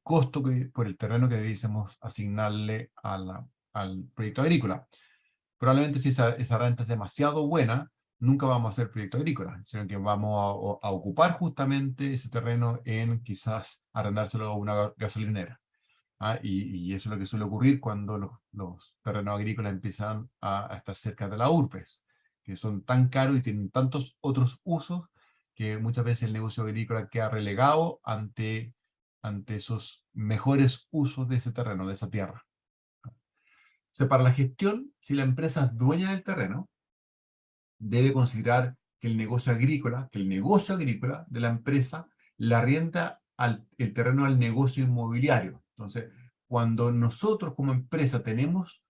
costo por el terreno que debiésemos asignarle al proyecto agrícola. Probablemente si esa renta es demasiado buena, nunca vamos a hacer proyecto agrícola, sino que vamos a ocupar justamente ese terreno en quizás arrendárselo a una gasolinera. Y eso es lo que suele ocurrir cuando los terrenos agrícolas empiezan a estar cerca de las urbes, que son tan caros y tienen tantos otros usos que muchas veces el negocio agrícola queda relegado ante esos mejores usos de ese terreno, de esa tierra. O sea, para la gestión, si la empresa es dueña del terreno, debe considerar que el negocio agrícola de la empresa la arrienda el terreno al negocio inmobiliario. Entonces, cuando nosotros como empresa tenemos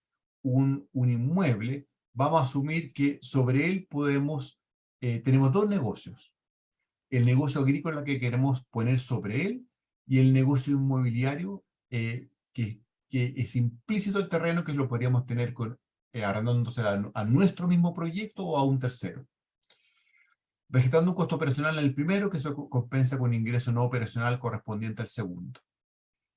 un inmueble, vamos a asumir que sobre él tenemos dos negocios. El negocio agrícola que queremos poner sobre él y el negocio inmobiliario que es implícito el terreno que lo podríamos tener arrendándose a nuestro mismo proyecto o a un tercero. Registrando un costo operacional en el primero que se compensa con ingreso no operacional correspondiente al segundo.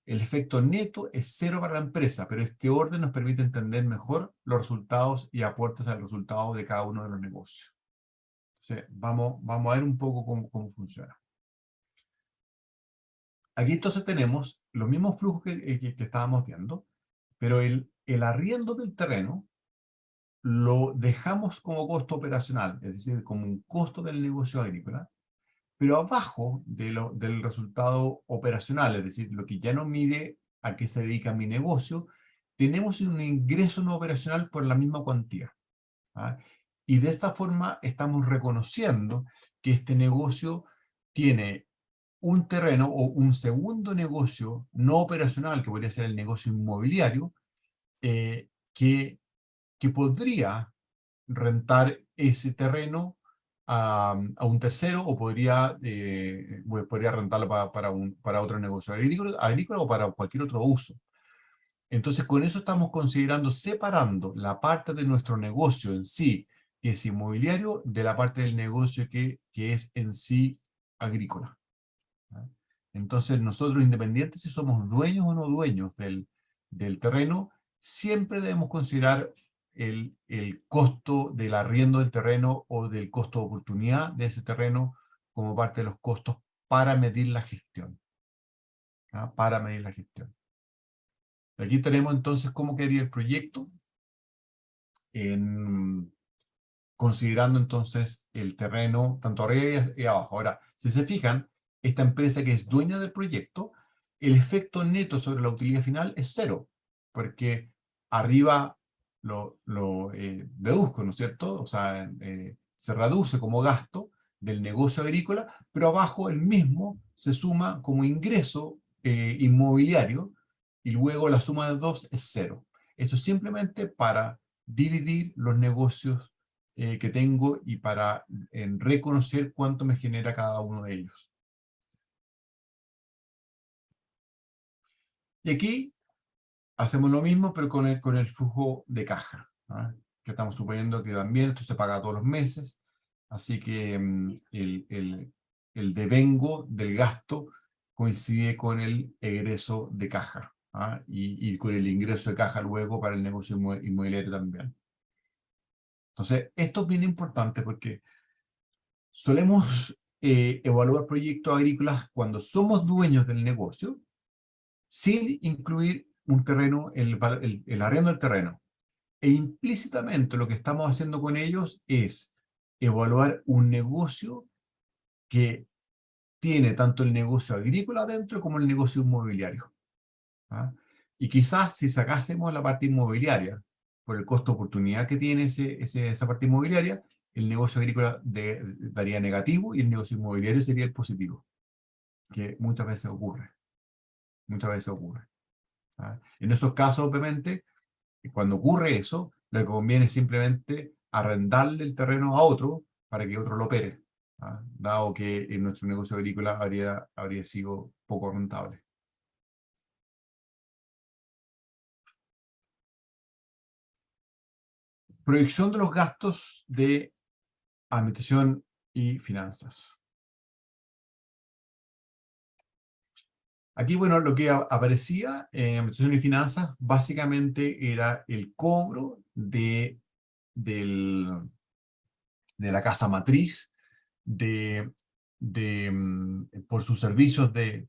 el efecto neto es cero para la empresa, pero este orden nos permite entender mejor los resultados y aportes al resultado de cada uno de los negocios. Entonces, vamos a ver un poco cómo funciona. Aquí entonces tenemos los mismos flujos que estábamos viendo, pero el arriendo del terreno lo dejamos como costo operacional, es decir, como un costo del negocio agrícola, pero abajo del resultado operacional, es decir, lo que ya no mide a qué se dedica mi negocio, tenemos un ingreso no operacional por la misma cuantía. ¿Ah? Y de esta forma estamos reconociendo que este negocio tiene un terreno o un segundo negocio no operacional, que podría ser el negocio inmobiliario, eh, que, que podría rentar ese terreno a un tercero o podría rentarlo para otro negocio agrícola o para cualquier otro uso. Entonces, con eso estamos considerando separando la parte de nuestro negocio en sí, que es inmobiliario, de la parte del negocio que es en sí agrícola. ¿Ah? Entonces, nosotros, independientes si somos dueños o no dueños del terreno, siempre debemos considerar el costo del arriendo del terreno o del costo de oportunidad de ese terreno como parte de los costos para medir la gestión. ¿Ah? Para medir la gestión. Aquí tenemos entonces cómo quedaría el proyecto, considerando entonces el terreno tanto arriba y abajo. Ahora, si se fijan, esta empresa que es dueña del proyecto, el efecto neto sobre la utilidad final es cero, porque arriba lo deduzco, ¿no es cierto? O sea, se reduce como gasto del negocio agrícola, pero abajo el mismo se suma como ingreso inmobiliario, y luego la suma de dos es cero. Esto es simplemente para dividir los negocios que tengo y para reconocer cuánto me genera cada uno de ellos. Y aquí hacemos lo mismo, pero con el flujo de caja, ¿ah? Que estamos suponiendo que también esto se paga todos los meses, así que el devengo del gasto coincide con el egreso de caja, ¿ah? Y con el ingreso de caja luego para el negocio inmobiliario también. Entonces, esto es bien importante porque solemos evaluar proyectos agrícolas cuando somos dueños del negocio, sin incluir un terreno, el arriendo del terreno. E implícitamente lo que estamos haciendo con ellos es evaluar un negocio que tiene tanto el negocio agrícola adentro como el negocio inmobiliario. ¿Ah? Y quizás si sacásemos la parte inmobiliaria, por el costo de oportunidad que tiene esa parte inmobiliaria, el negocio agrícola daría negativo y el negocio inmobiliario sería el positivo, que muchas veces ocurre. Muchas veces ocurre. ¿Ah? En esos casos, obviamente, cuando ocurre eso, lo que conviene es simplemente arrendarle el terreno a otro para que otro lo opere, ¿ah? Dado que en nuestro negocio agrícola habría sido poco rentable. Proyección de los gastos de administración y finanzas. Aquí, bueno, lo que aparecía en administración y finanzas básicamente era el cobro de la casa matriz por sus servicios de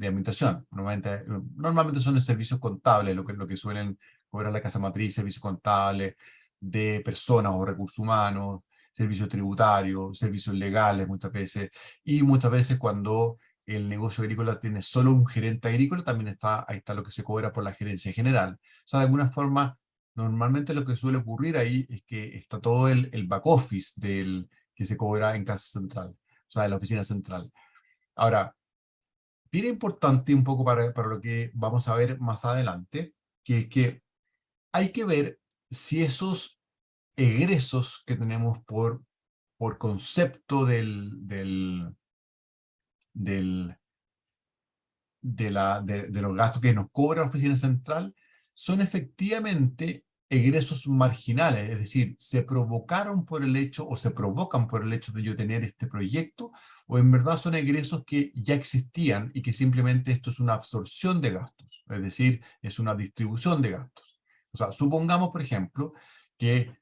administración. Normalmente son de servicios contables, lo que suelen cobrar la casa matriz, servicios contables de personas o recursos humanos, servicios tributarios, servicios legales muchas veces cuando el negocio agrícola tiene solo un gerente agrícola, también ahí está lo que se cobra por la gerencia general. O sea, de alguna forma, normalmente lo que suele ocurrir ahí es que está todo el back office que se cobra en casa central, o sea, en la oficina central. Ahora, bien importante un poco para lo que vamos a ver más adelante, que es que hay que ver si esos egresos que tenemos por concepto de los gastos que nos cobra la oficina central son efectivamente egresos marginales, es decir, se provocaron por el hecho o se provocan por el hecho de yo tener este proyecto, o en verdad son egresos que ya existían y que simplemente esto es una absorción de gastos, es decir, es una distribución de gastos. O sea, supongamos, por ejemplo, que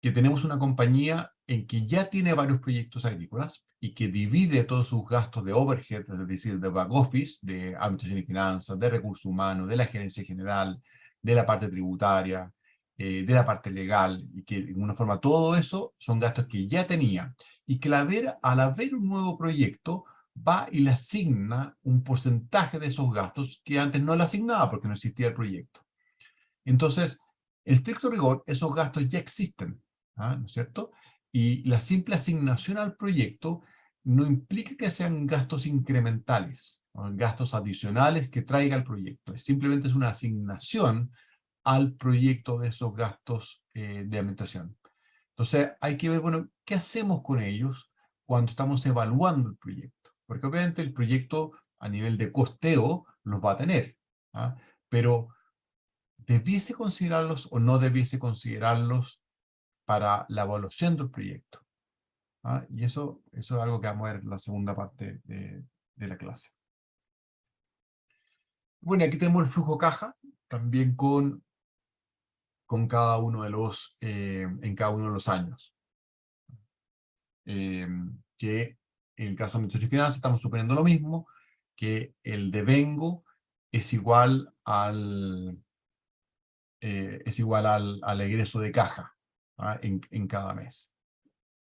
tenemos una compañía en que ya tiene varios proyectos agrícolas y que divide todos sus gastos de overhead, es decir, de back office, de administración y finanzas, de recursos humanos, de la gerencia general, de la parte tributaria, de la parte legal, y que de alguna forma todo eso son gastos que ya tenía, y que al haber un nuevo proyecto, va y le asigna un porcentaje de esos gastos que antes no le asignaba porque no existía el proyecto. Entonces, en estricto rigor, esos gastos ya existen, ¿no es cierto? Y la simple asignación al proyecto no implica que sean gastos incrementales, o gastos adicionales que traiga el proyecto. Simplemente es una asignación al proyecto de esos gastos de administración. Entonces, hay que ver, bueno, ¿qué hacemos con ellos cuando estamos evaluando el proyecto? Porque obviamente el proyecto a nivel de costeo los va a tener, ¿ah? Pero ¿debiese considerarlos o no debiese considerarlos para la evaluación del proyecto? ¿Ah? Y eso es algo que vamos a ver en la segunda parte de la clase. Bueno, aquí tenemos el flujo caja, también con cada uno de los, en cada uno de los años. Que en el caso de administración y finanzas estamos suponiendo lo mismo, que el devengo es igual al egreso de caja, ¿ah? En cada mes.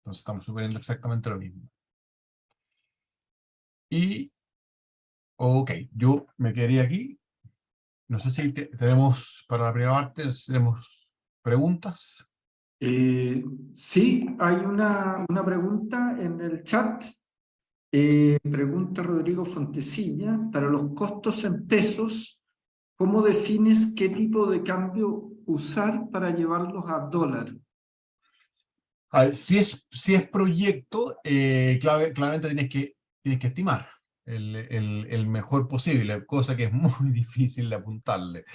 Entonces estamos suponiendo exactamente lo mismo. Y, ok, yo me quedaría aquí. No sé si tenemos, para la primera parte, tenemos preguntas. Sí, hay una pregunta en el chat. Pregunta Rodrigo Fontecilla, para los costos en pesos, ¿cómo defines qué tipo de cambio usar para llevarlos a dólar? A ver, si es proyecto, claramente tienes que estimar el mejor posible, cosa que es muy difícil de apuntarle.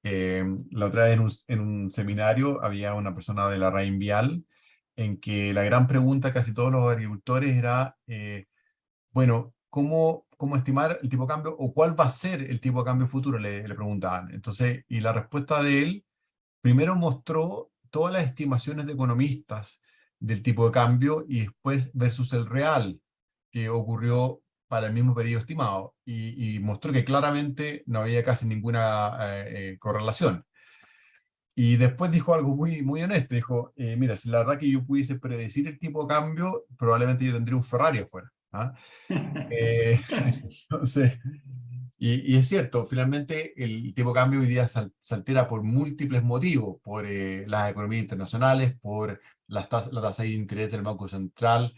La otra vez en un seminario había una persona de la Reinvial en que la gran pregunta de casi todos los agricultores era, bueno, ¿cómo estimar el tipo de cambio o cuál va a ser el tipo de cambio futuro? Le preguntaban. Entonces, y la respuesta de él primero mostró todas las estimaciones de economistas del tipo de cambio y después versus el real que ocurrió para el mismo periodo estimado y mostró que claramente no había casi ninguna correlación. Y después dijo algo muy, muy honesto, dijo, mira, si la verdad que yo pudiese predecir el tipo de cambio, probablemente yo tendría un Ferrari afuera. ¿Ah? Entonces, y es cierto, finalmente el tipo de cambio hoy día se altera por múltiples motivos, por las economías internacionales, por la tasa de interés del Banco Central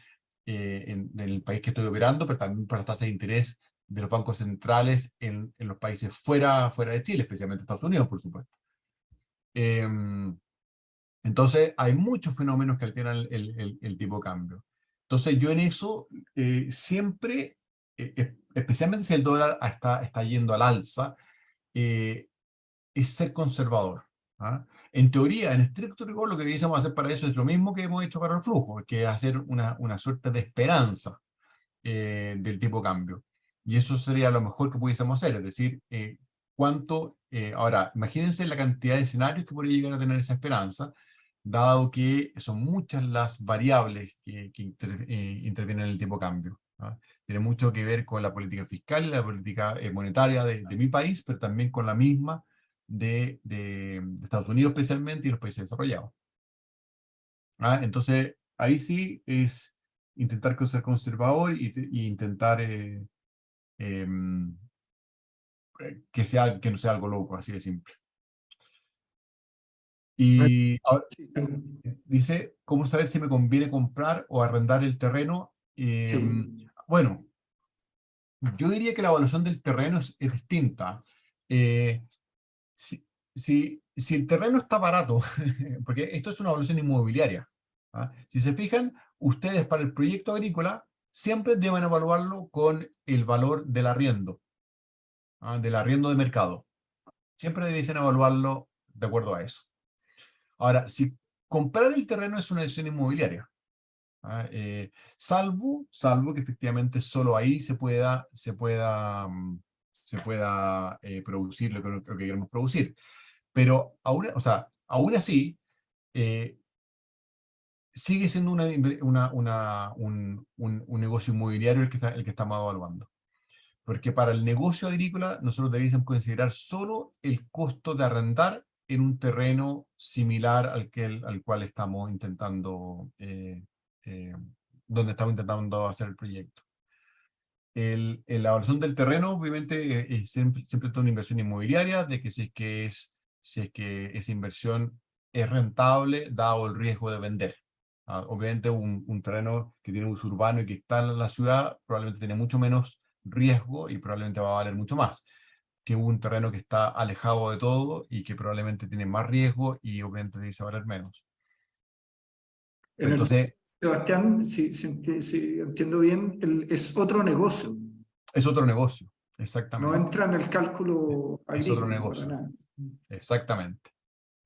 en el país que estoy operando, pero también por las tasas de interés de los bancos centrales en los países fuera de Chile, especialmente Estados Unidos, por supuesto. Entonces, hay muchos fenómenos que alteran el tipo de cambio. Entonces, yo en eso siempre, especialmente si el dólar está yendo al alza, es ser conservador. ¿Ah? En teoría, en estricto rigor, lo que deberíamos hacer para eso es lo mismo que hemos hecho para el flujo, que es hacer una suerte de esperanza del tipo de cambio. Y eso sería lo mejor que pudiésemos hacer, es decir, ahora, imagínense la cantidad de escenarios que podría llegar a tener esa esperanza, dado que son muchas las variables que intervienen en el tipo de cambio. ¿Ah? Tiene mucho que ver con la política fiscal y la política monetaria de mi país, pero también con la misma de Estados Unidos especialmente y los países desarrollados. ¿Ah? Entonces, ahí sí es intentar ser conservador y intentar em, que no sea algo loco, así de simple. Y ahora, Sí, dice, ¿cómo saber si me conviene comprar o arrendar el terreno? sí. Bueno, yo diría que la evaluación del terreno es distinta. Eh, si, si el terreno está barato, porque esto es una evaluación inmobiliaria, ¿ah? Si se fijan, ustedes para el proyecto agrícola siempre deben evaluarlo con el valor del arriendo, ¿ah? Del arriendo de mercado. Siempre debiesen evaluarlo de acuerdo a eso. Ahora, si comprar el terreno es una decisión inmobiliaria, salvo que efectivamente solo ahí se pueda producir lo que queremos producir. Pero o sea, aún así, eh, sigue siendo un negocio inmobiliario el que estamos evaluando. Porque para el negocio agrícola nosotros deberíamos considerar solo el costo de arrendar en un terreno similar al cual estamos intentando, eh, donde estamos intentando hacer el proyecto. La evaluación del terreno, obviamente, es siempre toda una inversión inmobiliaria, de que si es que esa inversión es rentable, dado el riesgo de vender. Obviamente, un terreno que tiene uso urbano y que está en la ciudad, probablemente tiene mucho menos riesgo y probablemente va a valer mucho más que un terreno que está alejado de todo y que probablemente tiene más riesgo y obviamente dice valer menos. En el Entonces, Sebastián, si entiendo bien, es otro negocio, es otro negocio, no exactamente. entra en el cálculo Es otro agrícola para negocio, nada. exactamente.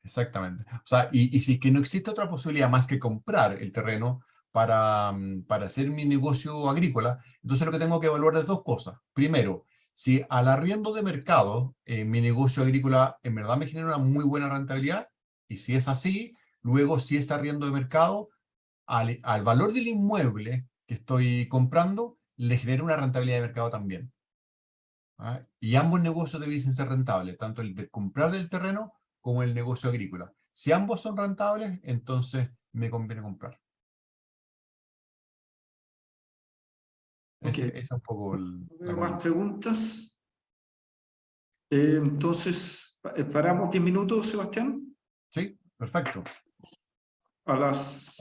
Exactamente. O sea, y si es que no existe otra posibilidad más que comprar el terreno para hacer mi negocio agrícola, entonces lo que tengo que evaluar es dos cosas. Primero, si al arriendo de mercado, mi negocio agrícola en verdad me genera una muy buena rentabilidad, y si es así, luego si ese arriendo de mercado al valor del inmueble que estoy comprando, le genera una rentabilidad de mercado también. Y ambos negocios debiesen ser rentables, tanto el de comprar el terreno como el negocio agrícola. Si ambos son rentables, entonces me conviene comprar. Ok, Esa es un poco no la veo más conclusión. preguntas. Entonces, paramos 10 minutos, Sebastián, Sí, perfecto. a las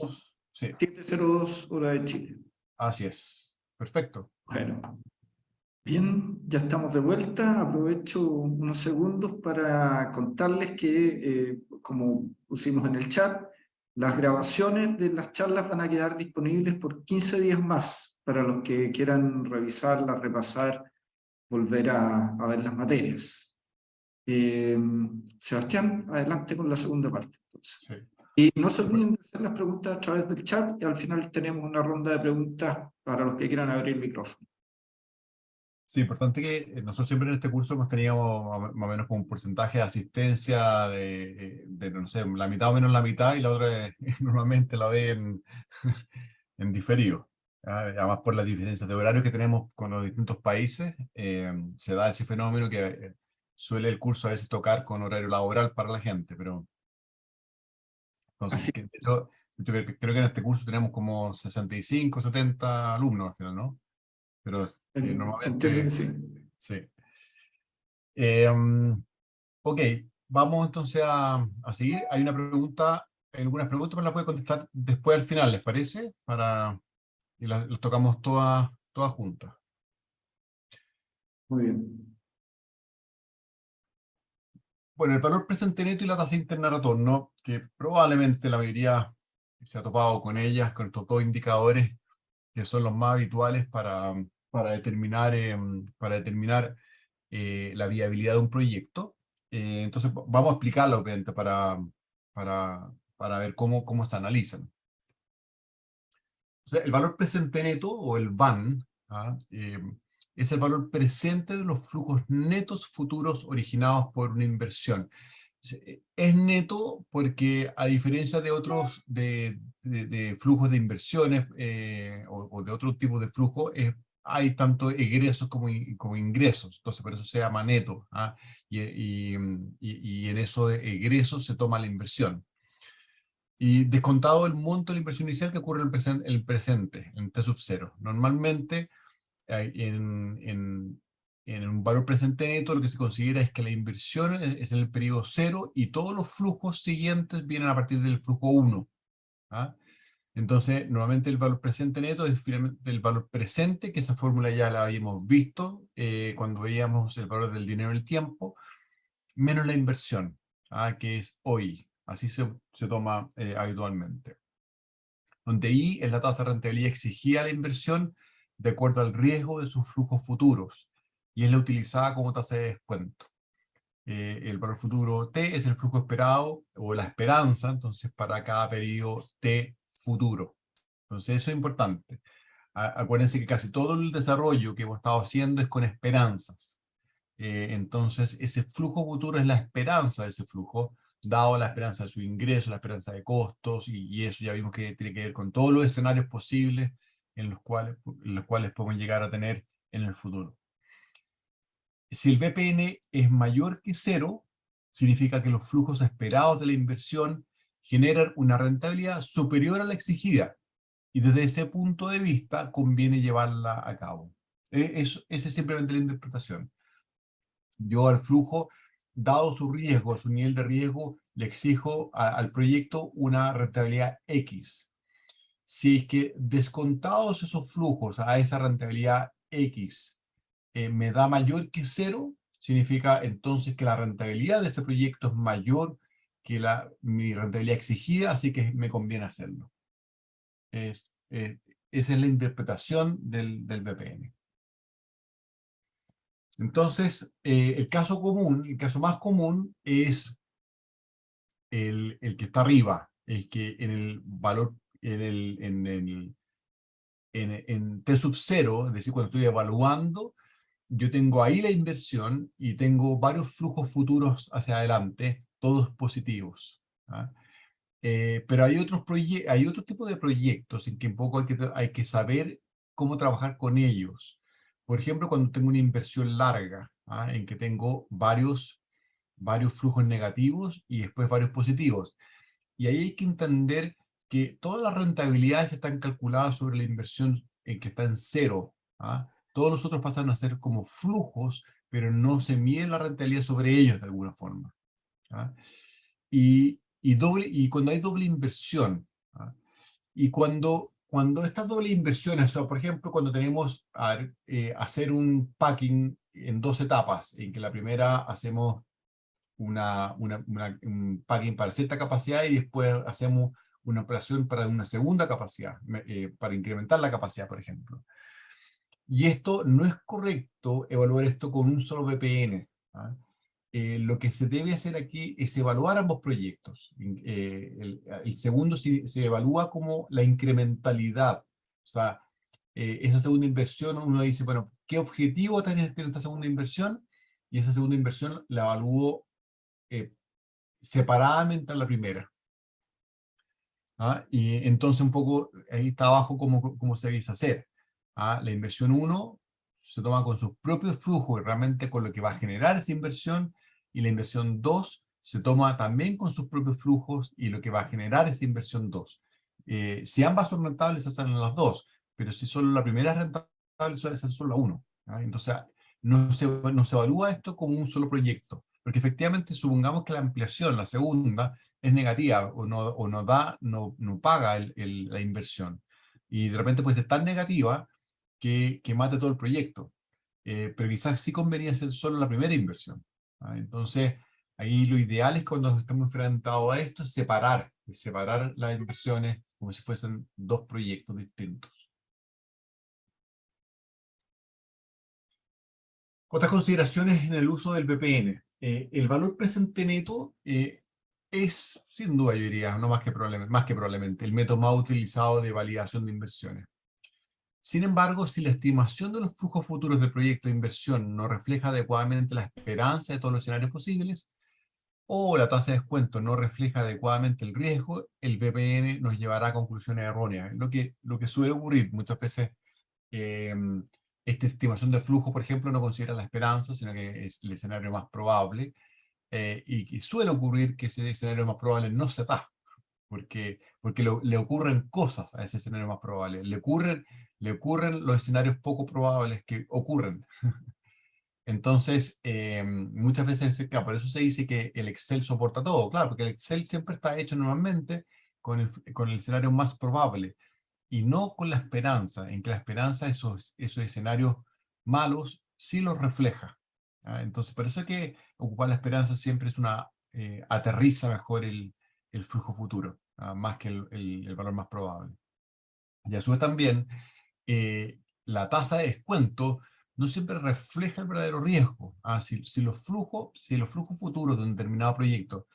Sí, 7:02 hora de Chile. así es. Perfecto. Bueno, bien, ya estamos de vuelta. Aprovecho unos segundos para contarles que, como pusimos en el chat, las grabaciones de las charlas van a quedar disponibles por 15 días más para los que quieran revisarlas, repasar, volver a ver las materias. Sebastián, adelante con la segunda parte, entonces. Sí. Y no se olviden de hacer las preguntas a través del chat y al final tenemos una ronda de preguntas para los que quieran abrir el micrófono. Sí, importante que nosotros siempre en este curso hemos tenido más o menos como un porcentaje de asistencia no sé, la mitad o menos la mitad, y la otra normalmente la ve en diferido. Además, por las diferencias de horario que tenemos con los distintos países, se da ese fenómeno que suele el curso a veces tocar con horario laboral para la gente, pero entonces, Así de hecho, creo que en este curso tenemos como 65, 70 alumnos al final, ¿no? Pero entiendo que normalmente, sí. sí. Eh, ok, vamos entonces a seguir. Hay algunas preguntas, pero las voy a contestar después al final, ¿les parece? Y las tocamos todas juntas. Muy bien. Bueno, el valor presente neto y la tasa interna de retorno, que probablemente la mayoría se ha topado con ellas, con estos dos indicadores que son los más habituales para determinar la viabilidad de un proyecto. Entonces, vamos a explicarlo, obviamente, para ver cómo se analizan. O sea, el valor presente neto, o el VAN, es el valor presente de los flujos netos futuros originados por una inversión. Es neto porque, a diferencia de otros de flujos de inversiones o de otro tipo de flujo, hay tanto egresos como ingresos. Entonces, por eso se llama neto. Y en eso de egresos se toma la inversión. Y descontado el monto de la inversión inicial que ocurre en el presente, en T sub 0. Normalmente, en un valor presente neto, lo que se considera es que la inversión es en el periodo 0 y todos los flujos siguientes vienen a partir del flujo 1. Entonces, normalmente el valor presente neto es finalmente el valor presente, que esa fórmula ya la habíamos visto cuando veíamos el valor del dinero en el tiempo, menos la inversión, que es hoy. Así se toma habitualmente. Donde I es la tasa de rentabilidad exigida a la inversión de acuerdo al riesgo de sus flujos futuros, y es la utilizada como tasa de descuento. El valor futuro T es el flujo esperado o la esperanza, entonces para cada pedido T futuro. Entonces eso es importante. Acuérdense que casi todo el desarrollo que hemos estado haciendo es con esperanzas. Entonces ese flujo futuro es la esperanza de ese flujo, dado la esperanza de su ingreso, la esperanza de costos, y eso ya vimos que tiene que ver con todos los escenarios posibles en los cuales podemos llegar a tener en el futuro. Si el BPN es mayor que cero, significa que los flujos esperados de la inversión generan una rentabilidad superior a la exigida, y desde ese punto de vista conviene llevarla a cabo. Esa es simplemente la interpretación. Yo al flujo, dado su riesgo, su nivel de riesgo, le exijo al proyecto una rentabilidad X. Si es que descontados esos flujos a esa rentabilidad X me da mayor que cero, significa entonces que la rentabilidad de este proyecto es mayor que mi rentabilidad exigida, así que me conviene hacerlo. Esa es la interpretación del BPN. Entonces, el caso más común es el que está arriba, el que en el valor, en T sub 0, es decir, cuando estoy evaluando, yo tengo ahí la inversión y tengo varios flujos futuros hacia adelante, todos positivos. ¿Ah? Pero hay otro tipo de proyectos en que un poco hay que saber cómo trabajar con ellos. Por ejemplo, cuando tengo una inversión larga, ¿ah? En que tengo varios flujos negativos y después varios positivos. Y ahí hay que entender que todas las rentabilidades están calculadas sobre la inversión en que está en cero. ¿Ah? Todos los otros pasan a ser como flujos, pero no se mide la rentabilidad sobre ellos de alguna forma. ¿Ah? Y cuando hay doble inversión, ¿ah? Y cuando estas doble inversiones, o sea, por ejemplo, cuando tenemos hacer un packing en dos etapas, en que la primera hacemos un packing para cierta capacidad y después hacemos una operación para una segunda capacidad, para incrementar la capacidad, por ejemplo. Y esto no es correcto evaluar esto con un solo VPN. ¿Ah? Lo que se debe hacer aquí es evaluar ambos proyectos. El segundo se evalúa como la incrementalidad. O sea, esa segunda inversión, uno dice, bueno, ¿qué objetivo tiene esta segunda inversión? Y esa segunda inversión la evalúo separadamente a la primera. ¿Ah? Y entonces un poco ahí está abajo cómo se debe hacer. ¿Ah? La inversión 1 se toma con sus propios flujos y realmente con lo que va a generar esa inversión, y la inversión 2 se toma también con sus propios flujos y lo que va a generar esa inversión 2. Si ambas son rentables, se hacen las dos, pero si solo la primera es rentable, se hace solo la 1. ¿Ah? Entonces no se evalúa esto como un solo proyecto, porque efectivamente supongamos que la ampliación, la segunda, es negativa o no paga la inversión. Y de repente puede ser tan negativa que mate todo el proyecto. Pero quizás sí convenía hacer solo la primera inversión. ¿Ah? Entonces, ahí lo ideal es cuando estamos enfrentados a esto, es separar las inversiones como si fuesen dos proyectos distintos. Otras consideraciones en el uso del VPN. El valor presente neto es, sin duda, yo diría, no más que probablemente, el método más utilizado de validación de inversiones. Sin embargo, si la estimación de los flujos futuros del proyecto de inversión no refleja adecuadamente la esperanza de todos los escenarios posibles, o la tasa de descuento no refleja adecuadamente el riesgo, el VPN nos llevará a conclusiones erróneas. Lo que suele ocurrir muchas veces. eh, Esta estimación de flujo, por ejemplo, no considera la esperanza, sino que es el escenario más probable, y suele ocurrir que ese escenario más probable no se da, porque le ocurren cosas a ese escenario más probable, le ocurren los escenarios poco probables que ocurren. Entonces, muchas veces, claro, por eso se dice que el Excel soporta todo, claro, porque el Excel siempre está hecho normalmente con el escenario más probable, y no con la esperanza, en que la esperanza, esos escenarios malos, sí los refleja. ¿Ah? Entonces, por eso es que ocupar la esperanza siempre aterriza mejor el flujo futuro, más que el valor más probable. Y a su vez también, la tasa de descuento no siempre refleja el verdadero riesgo. Si los flujos futuros de un determinado proyecto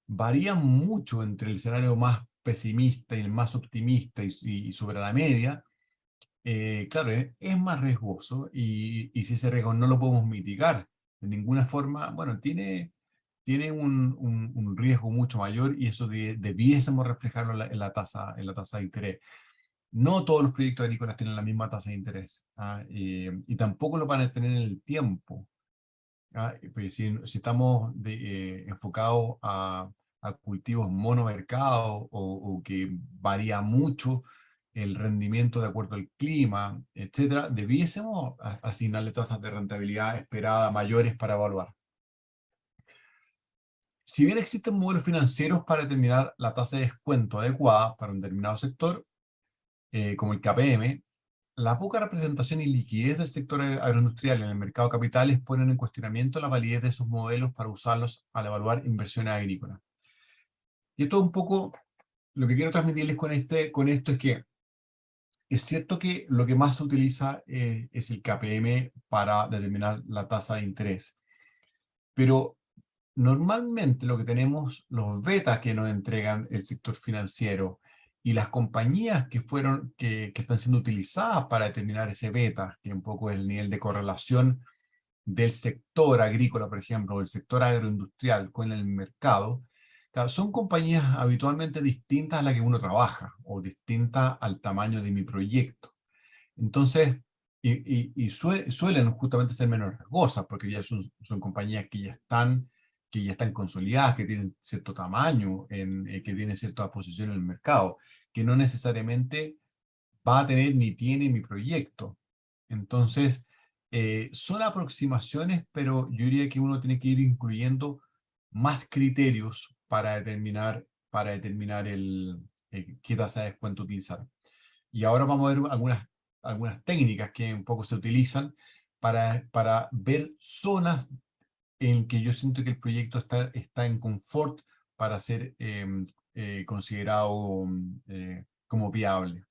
varían mucho entre el escenario más pesimista y el más optimista y sobre la media, claro, es más riesgoso y si ese riesgo no lo podemos mitigar de ninguna forma, bueno, tiene un riesgo mucho mayor y eso debiésemos reflejarlo en la tasa de interés. No todos los proyectos agrícolas tienen la misma tasa de interés, y tampoco lo van a tener en el tiempo. Pues si estamos enfocados a cultivos monomercado o que varía mucho el rendimiento de acuerdo al clima, etcétera, debiésemos asignarle tasas de rentabilidad esperada mayores para evaluar. Si bien existen modelos financieros para determinar la tasa de descuento adecuada para un determinado sector, como el KPM, la poca representación y liquidez del sector agroindustrial en el mercado de capitales ponen en cuestionamiento la validez de esos modelos para usarlos al evaluar inversiones agrícolas. Y esto es un poco lo que quiero transmitirles con esto es que es cierto que lo que más se utiliza es el KPM para determinar la tasa de interés, pero normalmente lo que tenemos, los betas que nos entregan el sector financiero y las compañías que están siendo utilizadas para determinar ese beta, que un poco es el nivel de correlación del sector agrícola, por ejemplo, o el sector agroindustrial con el mercado, claro, son compañías habitualmente distintas a las que uno trabaja o distintas al tamaño de mi proyecto. Entonces, suelen justamente ser menos riesgosas porque ya son compañías que ya están consolidadas, que tienen cierto tamaño, que tienen cierta posición en el mercado, que no necesariamente va a tener ni tiene mi proyecto. Entonces, son aproximaciones, pero yo diría que uno tiene que ir incluyendo más criterios para determinar qué tasa de descuento utilizar. Y ahora vamos a ver algunas técnicas que un poco se utilizan para ver zonas en que yo siento que el proyecto está en confort para ser considerado como viable.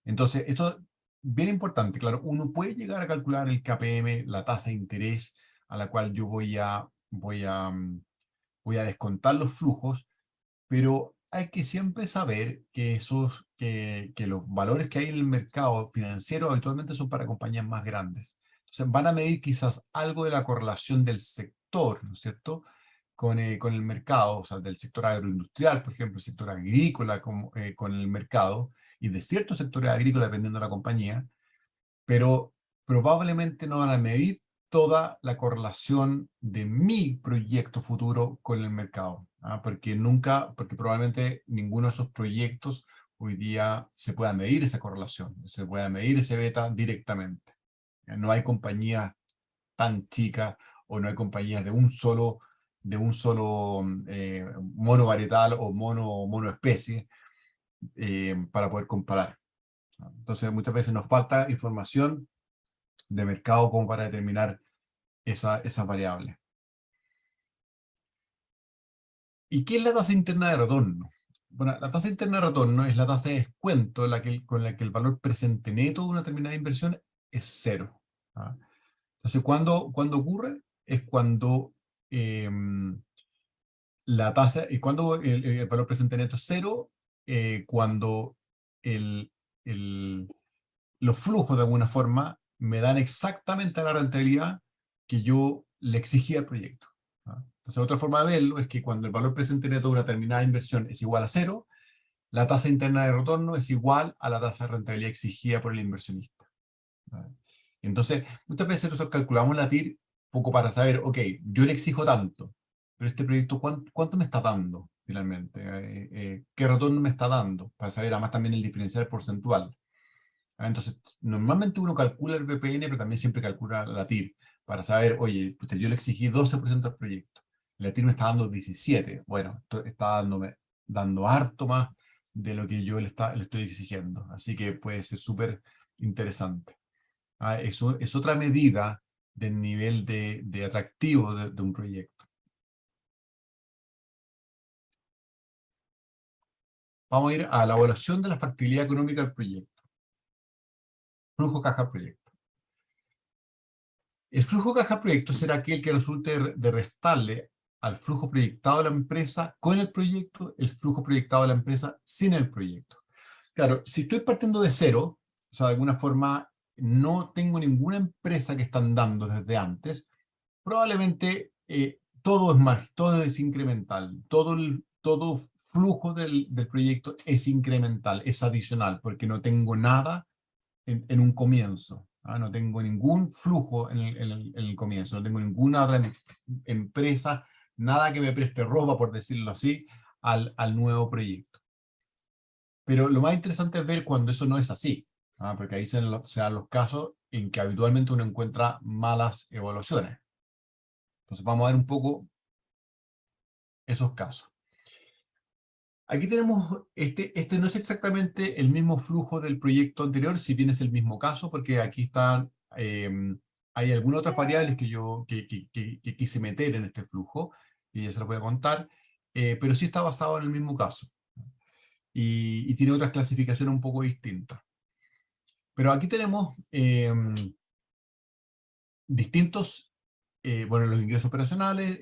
Entonces, esto es bien importante. Claro, uno puede llegar a calcular el KPM, la tasa de interés a la cual yo voy a descontar los flujos, pero hay que siempre saber que los valores que hay en el mercado financiero habitualmente son para compañías más grandes. Entonces van a medir quizás algo de la correlación del sector, ¿no es cierto?, con el mercado, o sea, del sector agroindustrial, por ejemplo, el sector agrícola con el mercado, y de ciertos sectores agrícolas dependiendo de la compañía, pero probablemente no van a medir toda la correlación de mi proyecto futuro con el mercado, porque probablemente ninguno de esos proyectos hoy día se pueda medir esa correlación, se pueda medir ese beta directamente. No hay compañías tan chicas o no hay compañías de un solo mono varietal o monoespecie para poder comparar. Entonces muchas veces nos falta información de mercado como para determinar esas variables. ¿Y qué es la tasa interna de retorno? Bueno, la tasa interna de retorno es la tasa de descuento con la que el valor presente neto de una determinada inversión es cero. Entonces, ¿cuándo ocurre? Es cuando la tasa, y cuando el valor presente neto es cero, cuando el, el, los flujos de alguna forma me dan exactamente la rentabilidad que yo le exigía al proyecto. Entonces, otra forma de verlo es que cuando el valor presente neto de una determinada inversión es igual a cero, la tasa interna de retorno es igual a la tasa de rentabilidad exigida por el inversionista. Entonces, muchas veces nosotros calculamos la TIR poco para saber, ok, yo le exijo tanto, pero este proyecto, ¿cuánto me está dando finalmente? ¿Qué retorno me está dando? Para saber además también el diferencial porcentual. Entonces, normalmente uno calcula el VPN, pero también siempre calcula la TIR, para saber, oye, pues yo le exigí 12% al proyecto, la TIR me está dando 17%, bueno, está dando harto más de lo que yo le estoy exigiendo, así que puede ser súper interesante. Eso es otra medida del nivel de atractivo de un proyecto. Vamos a ir a la evaluación de la factibilidad económica del proyecto. Flujo caja proyecto. El flujo caja proyecto será aquel que resulte de restarle al flujo proyectado de la empresa con el proyecto, el flujo proyectado de la empresa sin el proyecto. Claro, si estoy partiendo de cero, o sea, de alguna forma no tengo ninguna empresa que están dando desde antes, probablemente todo es incremental, todo flujo del proyecto es incremental, es adicional, porque no tengo nada en un comienzo. No tengo ningún flujo en el comienzo, no tengo ninguna otra empresa, nada que me preste ropa, por decirlo así, al nuevo proyecto. Pero lo más interesante es ver cuando eso no es así, porque ahí se dan los casos en que habitualmente uno encuentra malas evaluaciones. Entonces vamos a ver un poco esos casos. Aquí tenemos, este no es exactamente el mismo flujo del proyecto anterior, si bien es el mismo caso, porque aquí están, hay algunas otras variables que yo que quise meter en este flujo, y ya se los voy a contar, pero sí está basado en el mismo caso, y tiene otras clasificaciones un poco distintas. Pero aquí tenemos distintos, bueno, los ingresos operacionales,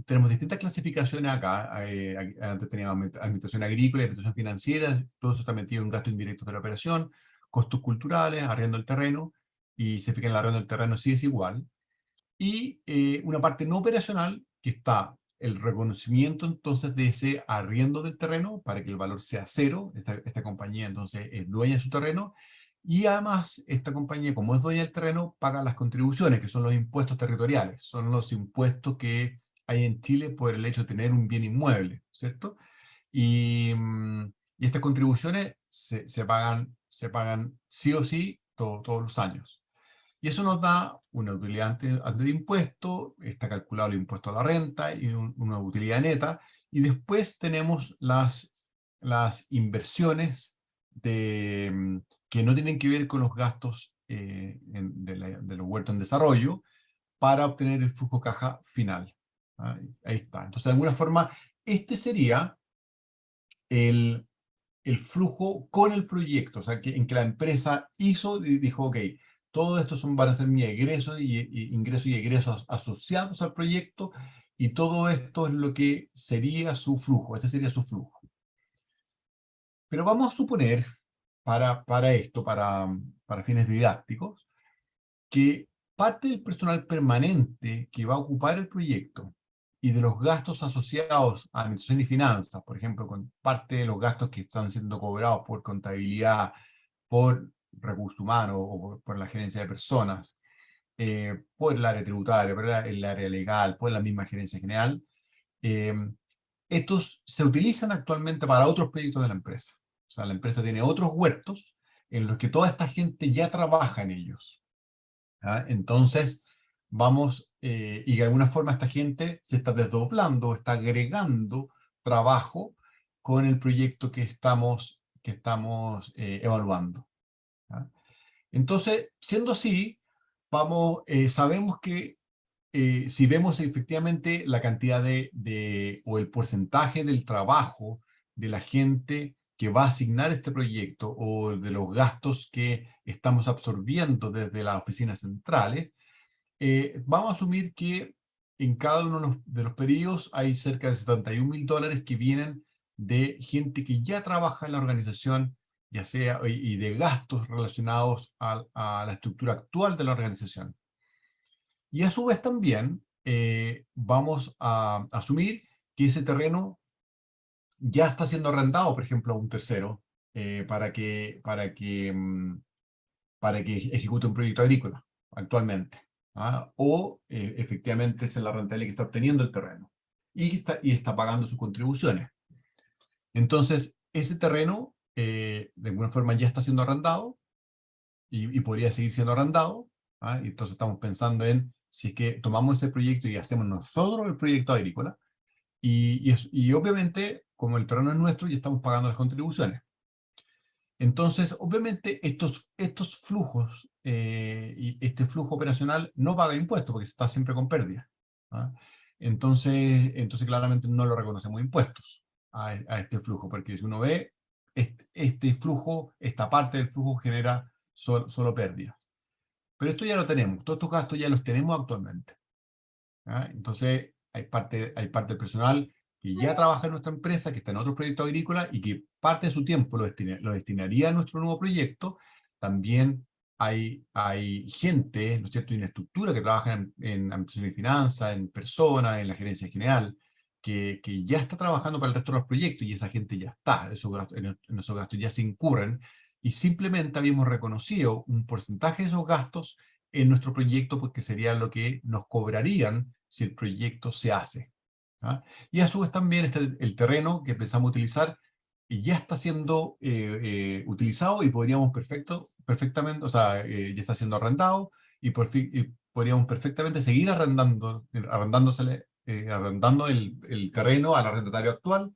tenemos distintas clasificaciones acá. Antes teníamos administración agrícola y administración financiera, todo eso está metido en gastos indirectos de la operación, costos culturales, arriendo del terreno, y se fija en el arriendo del terreno sí es igual. Y una parte no operacional, que está el reconocimiento entonces de ese arriendo del terreno para que el valor sea cero. Esta compañía entonces es dueña de su terreno, y además esta compañía, como es dueña del terreno, paga las contribuciones, que son los impuestos territoriales, son los impuestos que hay en Chile por el hecho de tener un bien inmueble, ¿cierto? Y estas contribuciones se pagan sí o sí todos los años. Y eso nos da una utilidad antes de impuesto, está calculado el impuesto a la renta y una utilidad neta, y después tenemos las inversiones que no tienen que ver con los gastos de los huertos en desarrollo para obtener el flujo caja final. Ahí está. Entonces, de alguna forma, este sería el, el flujo con el proyecto, o sea, en que la empresa hizo y dijo, ok, todo esto van a ser mis ingresos y egresos asociados al proyecto, y todo esto es lo que sería su flujo, este sería su flujo. Pero vamos a suponer, para esto, para fines didácticos, que parte del personal permanente que va a ocupar el proyecto y de los gastos asociados a administración y finanzas, por ejemplo, con parte de los gastos que están siendo cobrados por contabilidad, por recursos humanos o por la gerencia de personas, por el área tributaria, por el área legal, por la misma gerencia general, eh, estos se utilizan actualmente para otros proyectos de la empresa. O sea, la empresa tiene otros huertos en los que toda esta gente ya trabaja en ellos. Entonces, y de alguna forma esta gente se está desdoblando, está agregando trabajo con el proyecto que estamos evaluando. ¿Ya? Entonces, siendo así, sabemos que si vemos efectivamente la cantidad o el porcentaje del trabajo de la gente que va a asignar este proyecto, o de los gastos que estamos absorbiendo desde las oficinas centrales, vamos a asumir que en cada uno de los periodos hay cerca de $71.000 que vienen de gente que ya trabaja en la organización, ya sea, y de gastos relacionados a la estructura actual de la organización. Y a su vez también vamos a asumir que ese terreno ya está siendo arrendado, por ejemplo, a un tercero, para que ejecute un proyecto agrícola actualmente. O efectivamente es la rentabilidad que está obteniendo el terreno y está pagando sus contribuciones. Entonces, ese terreno de alguna forma ya está siendo arrendado, y podría seguir siendo arrendado. Y entonces estamos pensando en si es que tomamos ese proyecto y hacemos nosotros el proyecto agrícola, y obviamente, como el terreno es nuestro, ya estamos pagando las contribuciones. Entonces, obviamente, estos flujos y este flujo operacional no paga impuestos porque está siempre con pérdida. Entonces, claramente no lo reconocemos impuestos a este flujo, porque si uno ve, este flujo, esta parte del flujo genera solo pérdidas. Pero esto ya lo tenemos, todos estos gastos ya los tenemos actualmente. ¿Ah? Entonces, hay parte del personal que ya trabaja en nuestra empresa, que está en otros proyectos agrícolas y que parte de su tiempo lo destinaría a nuestro nuevo proyecto. También hay gente, ¿no es cierto?, y una estructura que trabaja en administración y finanzas, en personas, en la gerencia general, que ya está trabajando para el resto de los proyectos y esa gente ya está, en esos gastos ya se incurren y simplemente habíamos reconocido un porcentaje de esos gastos en nuestro proyecto porque sería lo que nos cobrarían si el proyecto se hace. ¿Ah? Y a su vez también el terreno que pensamos utilizar y ya está siendo utilizado y podríamos perfectamente, o sea, ya está siendo arrendado y podríamos perfectamente seguir arrendando el terreno al arrendatario actual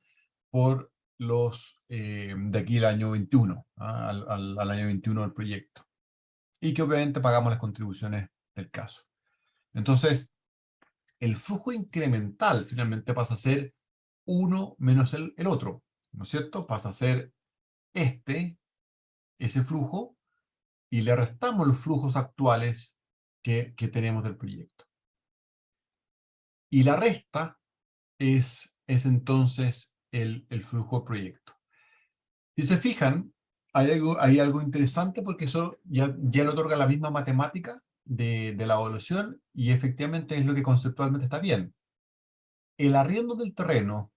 por de aquí al año 21, ¿ah? Al año 21 del proyecto. Y que obviamente pagamos las contribuciones del caso. Entonces, el flujo incremental finalmente pasa a ser uno menos el otro, ¿no es cierto? Pasa a ser ese flujo, y le restamos los flujos actuales que tenemos del proyecto. Y la resta es entonces el flujo del proyecto. Si se fijan, hay algo interesante porque eso ya le otorga la misma matemática de la evaluación y efectivamente es lo que conceptualmente está bien. El arriendo del terreno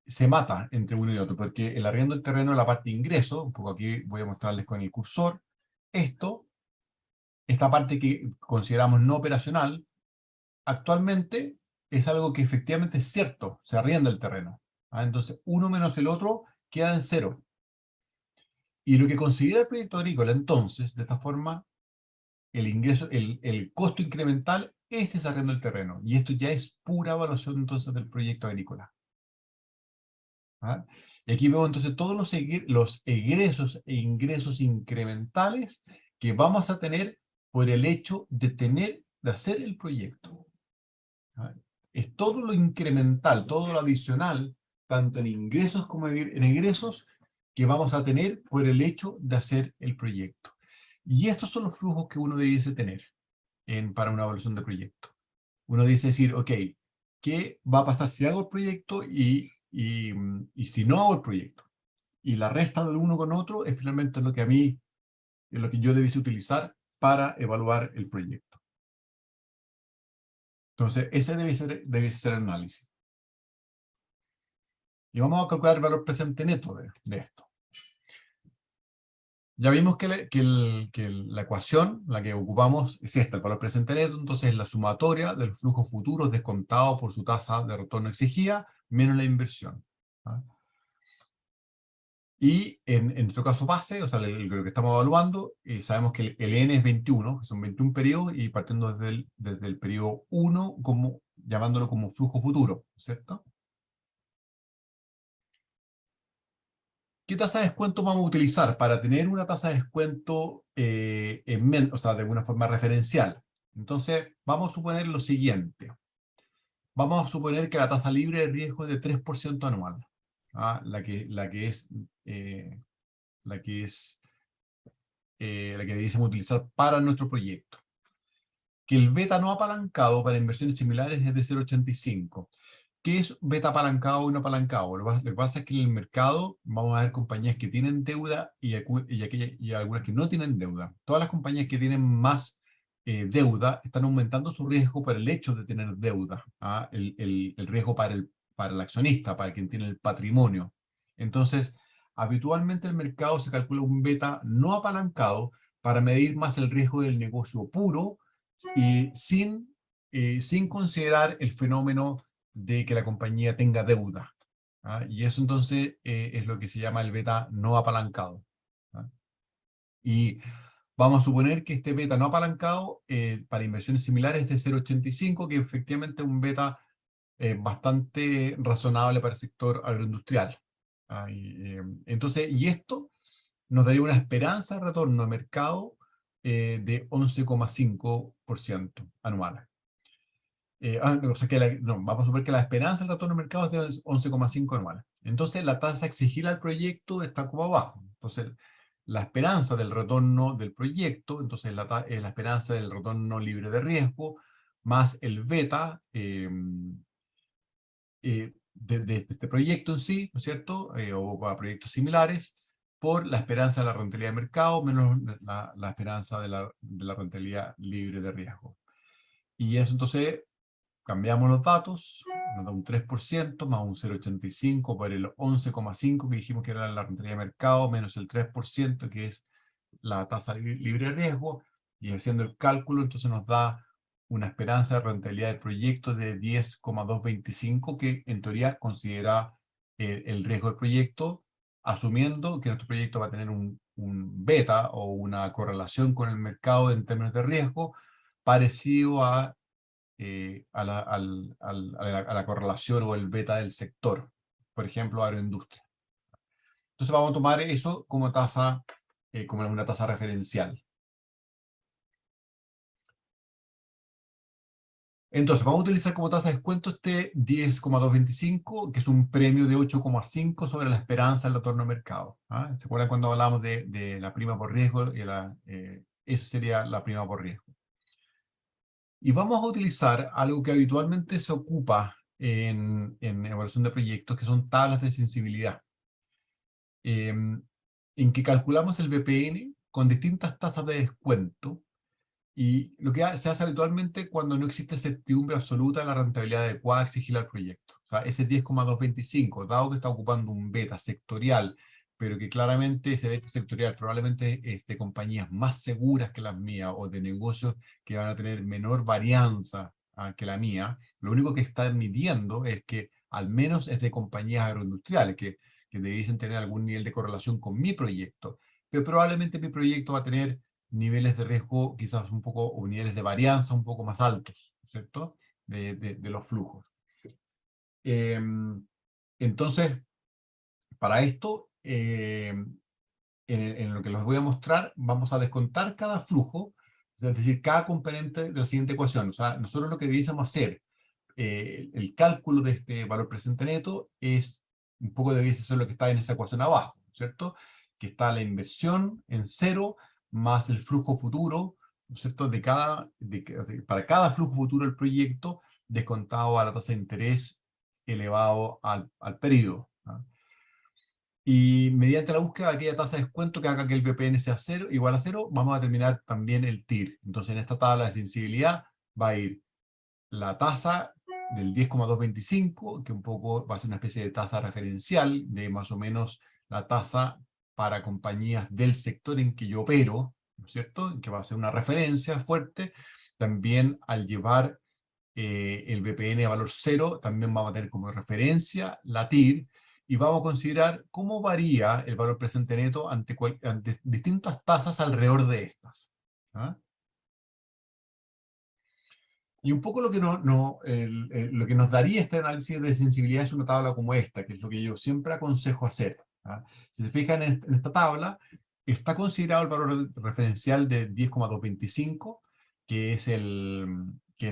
se mata entre uno y otro, porque el arriendo del terreno es la parte de ingreso, un poco aquí voy a mostrarles con el cursor, esta parte que consideramos no operacional, actualmente es algo que efectivamente es cierto, se arrienda el terreno. ¿Ah? Entonces, uno menos el otro queda en cero. Y lo que considera el proyecto agrícola, entonces, de esta forma, el costo incremental es ese arriendo del terreno. Y esto ya es pura evaluación, entonces, del proyecto agrícola. ¿Ah? Y aquí vemos, entonces, todos los egresos e ingresos incrementales que vamos a tener por el hecho de hacer el proyecto. ¿Ah? Es todo lo incremental, todo lo adicional, tanto en ingresos como en egresos, que vamos a tener por el hecho de hacer el proyecto. Y estos son los flujos que uno debiese tener para una evaluación de proyecto. Uno dice decir, ok, ¿qué va a pasar si hago el proyecto y si no hago el proyecto? Y la resta del uno con otro es finalmente lo que yo debiese utilizar para evaluar el proyecto. Entonces, ese debe ser el análisis. Y vamos a calcular el valor presente neto de esto. Ya vimos que la ecuación, la que ocupamos, es esta, el valor presente neto, entonces es la sumatoria del flujo futuro descontado por su tasa de retorno exigida, menos la inversión. ¿Ah? Y en nuestro caso base, o sea, lo que estamos evaluando, sabemos que el N es 21, que son 21 periodos, y partiendo desde el periodo 1, llamándolo como flujo futuro, ¿cierto? ¿Qué tasa de descuento vamos a utilizar para tener una tasa de descuento o sea, de una forma referencial? Entonces, vamos a suponer lo siguiente. Vamos a suponer que la tasa libre de riesgo es de 3% anual. ¿Ah? La que debiésemos utilizar para nuestro proyecto. Que el beta no apalancado para inversiones similares es de 0,85. ¿Qué es beta apalancado o no apalancado? Lo que pasa es que en el mercado vamos a ver compañías que tienen deuda y algunas que no tienen deuda. Todas las compañías que tienen más deuda están aumentando su riesgo por el hecho de tener deuda. ¿Ah? El riesgo para el accionista, para quien tiene el patrimonio. Entonces, habitualmente el mercado se calcula un beta no apalancado para medir más el riesgo del negocio puro y sin considerar el fenómeno de que la compañía tenga deuda. ¿Ah? Y eso entonces es lo que se llama el beta no apalancado. ¿Ah? Y vamos a suponer que este beta no apalancado para inversiones similares es de 0,85, que efectivamente es un beta bastante razonable para el sector agroindustrial. ¿Ah? Y esto nos daría una esperanza de retorno de mercado de 11,5% anual. O sea que vamos a suponer que la esperanza del retorno de mercado es de 11,5 anuales. Entonces la tasa exigida al proyecto está como abajo. Entonces la esperanza del retorno del proyecto, entonces la esperanza del retorno libre de riesgo, más el beta de este proyecto en sí, ¿no es cierto? O para proyectos similares, por la esperanza de la rentabilidad de mercado menos la esperanza de la rentabilidad libre de riesgo. Y eso entonces, cambiamos los datos, nos da un 3% más un 0,85 por el 11,5 que dijimos que era la rentabilidad de mercado, menos el 3% que es la tasa libre de riesgo, y haciendo el cálculo entonces nos da una esperanza de rentabilidad del proyecto de 10,225, que en teoría considera el riesgo del proyecto, asumiendo que nuestro proyecto va a tener un beta o una correlación con el mercado en términos de riesgo parecido a la correlación o el beta del sector, por ejemplo, agroindustria. Entonces vamos a tomar eso como tasa, como una tasa referencial. Entonces vamos a utilizar como tasa de descuento este 10,225, que es un premio de 8,5 sobre la esperanza del retorno al mercado. ¿Ah? ¿Se acuerdan cuando hablamos de la prima por riesgo? Eso sería la prima por riesgo. Y vamos a utilizar algo que habitualmente se ocupa en evaluación de proyectos, que son tablas de sensibilidad, en que calculamos el BPN con distintas tasas de descuento, y lo que se hace habitualmente cuando no existe certidumbre absoluta de la rentabilidad adecuada a exigir al proyecto. O sea, ese 10,225, dado que está ocupando un beta sectorial, pero que claramente ese beta sectorial probablemente es de compañías más seguras que las mías o de negocios que van a tener menor varianza que la mía, lo único que está midiendo es que al menos es de compañías agroindustriales que debiesen tener algún nivel de correlación con mi proyecto, pero probablemente mi proyecto va a tener niveles de riesgo quizás un poco, o niveles de varianza un poco más altos, ¿cierto? De los flujos. Entonces, para esto, en lo que les voy a mostrar, vamos a descontar cada flujo, es decir, cada componente de la siguiente ecuación. O sea, nosotros lo que debiésemos hacer, el cálculo de este valor presente neto, es un poco debiese ser lo que está en esa ecuación abajo, ¿cierto? Que está la inversión en cero, más el flujo futuro, ¿no es cierto? Para cada flujo futuro del proyecto, descontado a la tasa de interés elevado al periodo, ¿no? Y mediante la búsqueda de aquella tasa de descuento que haga que el VPN sea cero, igual a cero, vamos a determinar también el TIR. Entonces en esta tabla de sensibilidad va a ir la tasa del 10,225, que un poco va a ser una especie de tasa referencial de más o menos la tasa para compañías del sector en que yo opero, ¿no es cierto? Que va a ser una referencia fuerte. También al llevar el VPN a valor cero, también vamos a tener como referencia la TIR, y vamos a considerar cómo varía el valor presente neto ante distintas tasas alrededor de estas. ¿Ah? Y un poco lo que, lo que nos daría este análisis de sensibilidad es una tabla como esta, que es lo que yo siempre aconsejo hacer. ¿Ah? Si se fijan en esta tabla, está considerado el valor referencial de 10,225, que es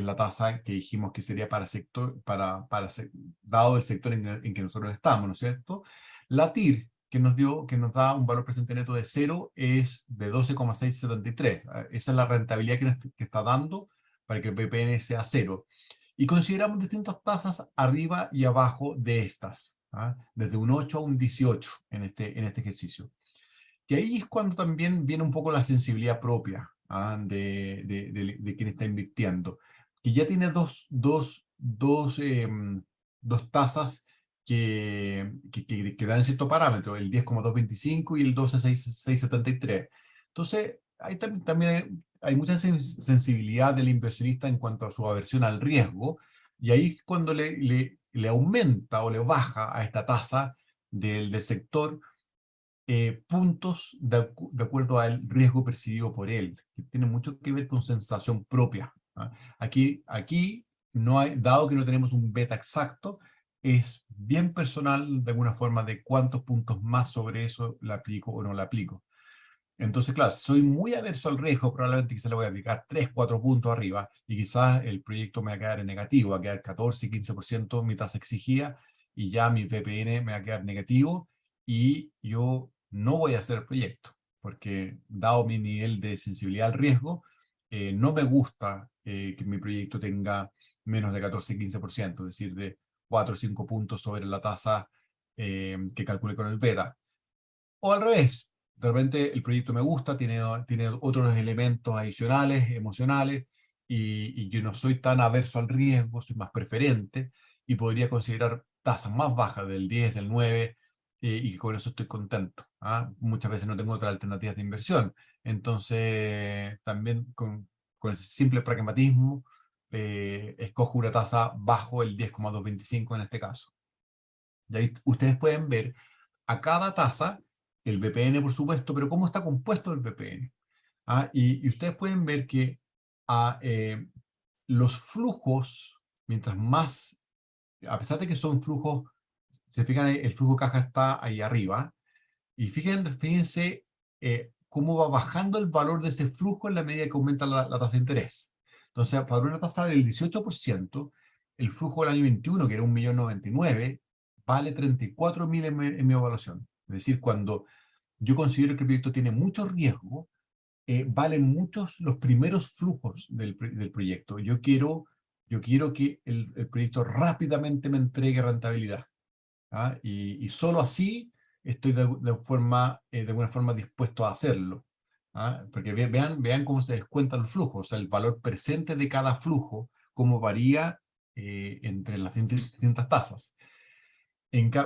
la tasa que dijimos que sería para sector, dado el sector en que nosotros estamos, ¿no es cierto? La TIR, que nos da un valor presente neto de 0, es de 12,673. Esa es la rentabilidad que está dando para que el VPN sea cero. Y consideramos distintas tasas arriba y abajo de estas, ¿ah? Desde un 8 a un 18 en este ejercicio. Y ahí es cuando también viene un poco la sensibilidad propia, ¿ah? de quien está invirtiendo, que ya tiene dos tasas que dan cierto parámetro, el 10,225 y el 12,673. Entonces, ahí también hay mucha sensibilidad del inversionista en cuanto a su aversión al riesgo, y ahí cuando le aumenta o le baja a esta tasa del sector puntos de acuerdo al riesgo percibido por él, que tiene mucho que ver con sensación propia. ¿Ah? Aquí no hay, dado que no tenemos un beta exacto, es bien personal de alguna forma de cuántos puntos más sobre eso le aplico o no le aplico. Entonces, claro, si soy muy averso al riesgo, probablemente quizás le voy a aplicar 3, 4 puntos arriba, y quizás el proyecto me va a quedar en negativo, va a quedar 14, 15% mi tasa exigida, y ya mi VPN me va a quedar negativo, y yo no voy a hacer el proyecto, porque dado mi nivel de sensibilidad al riesgo, no me gusta que mi proyecto tenga menos de 14-15%, es decir, de 4 o 5 puntos sobre la tasa que calculé con el beta. O al revés, de repente el proyecto me gusta, tiene otros elementos adicionales, emocionales, y yo no soy tan averso al riesgo, soy más preferente, y podría considerar tasas más bajas del 10, del 9, y con eso estoy contento. ¿Ah? Muchas veces no tengo otras alternativas de inversión. Entonces, también con ese simple pragmatismo, escojo una tasa bajo el 10,225 en este caso. Y ahí ustedes pueden ver a cada tasa el VPN, por supuesto, pero cómo está compuesto el VPN. ¿Ah? Y ustedes pueden ver que los flujos, mientras más, a pesar de que son flujos, se fijan, el flujo caja está ahí arriba, y fíjense cómo va bajando el valor de ese flujo en la medida que aumenta la tasa de interés. Entonces, para una tasa del 18%, el flujo del año 21, que era 1.099.000, vale 34.000 en mi evaluación. Es decir, cuando yo considero que el proyecto tiene mucho riesgo, valen muchos los primeros flujos del proyecto. Yo quiero que el proyecto rápidamente me entregue rentabilidad. ¿Ah? Y solo así estoy de alguna forma dispuesto a hacerlo. ¿Ah? Porque vean cómo se descuentan los flujos, o sea, el valor presente de cada flujo, cómo varía entre las distintas tasas.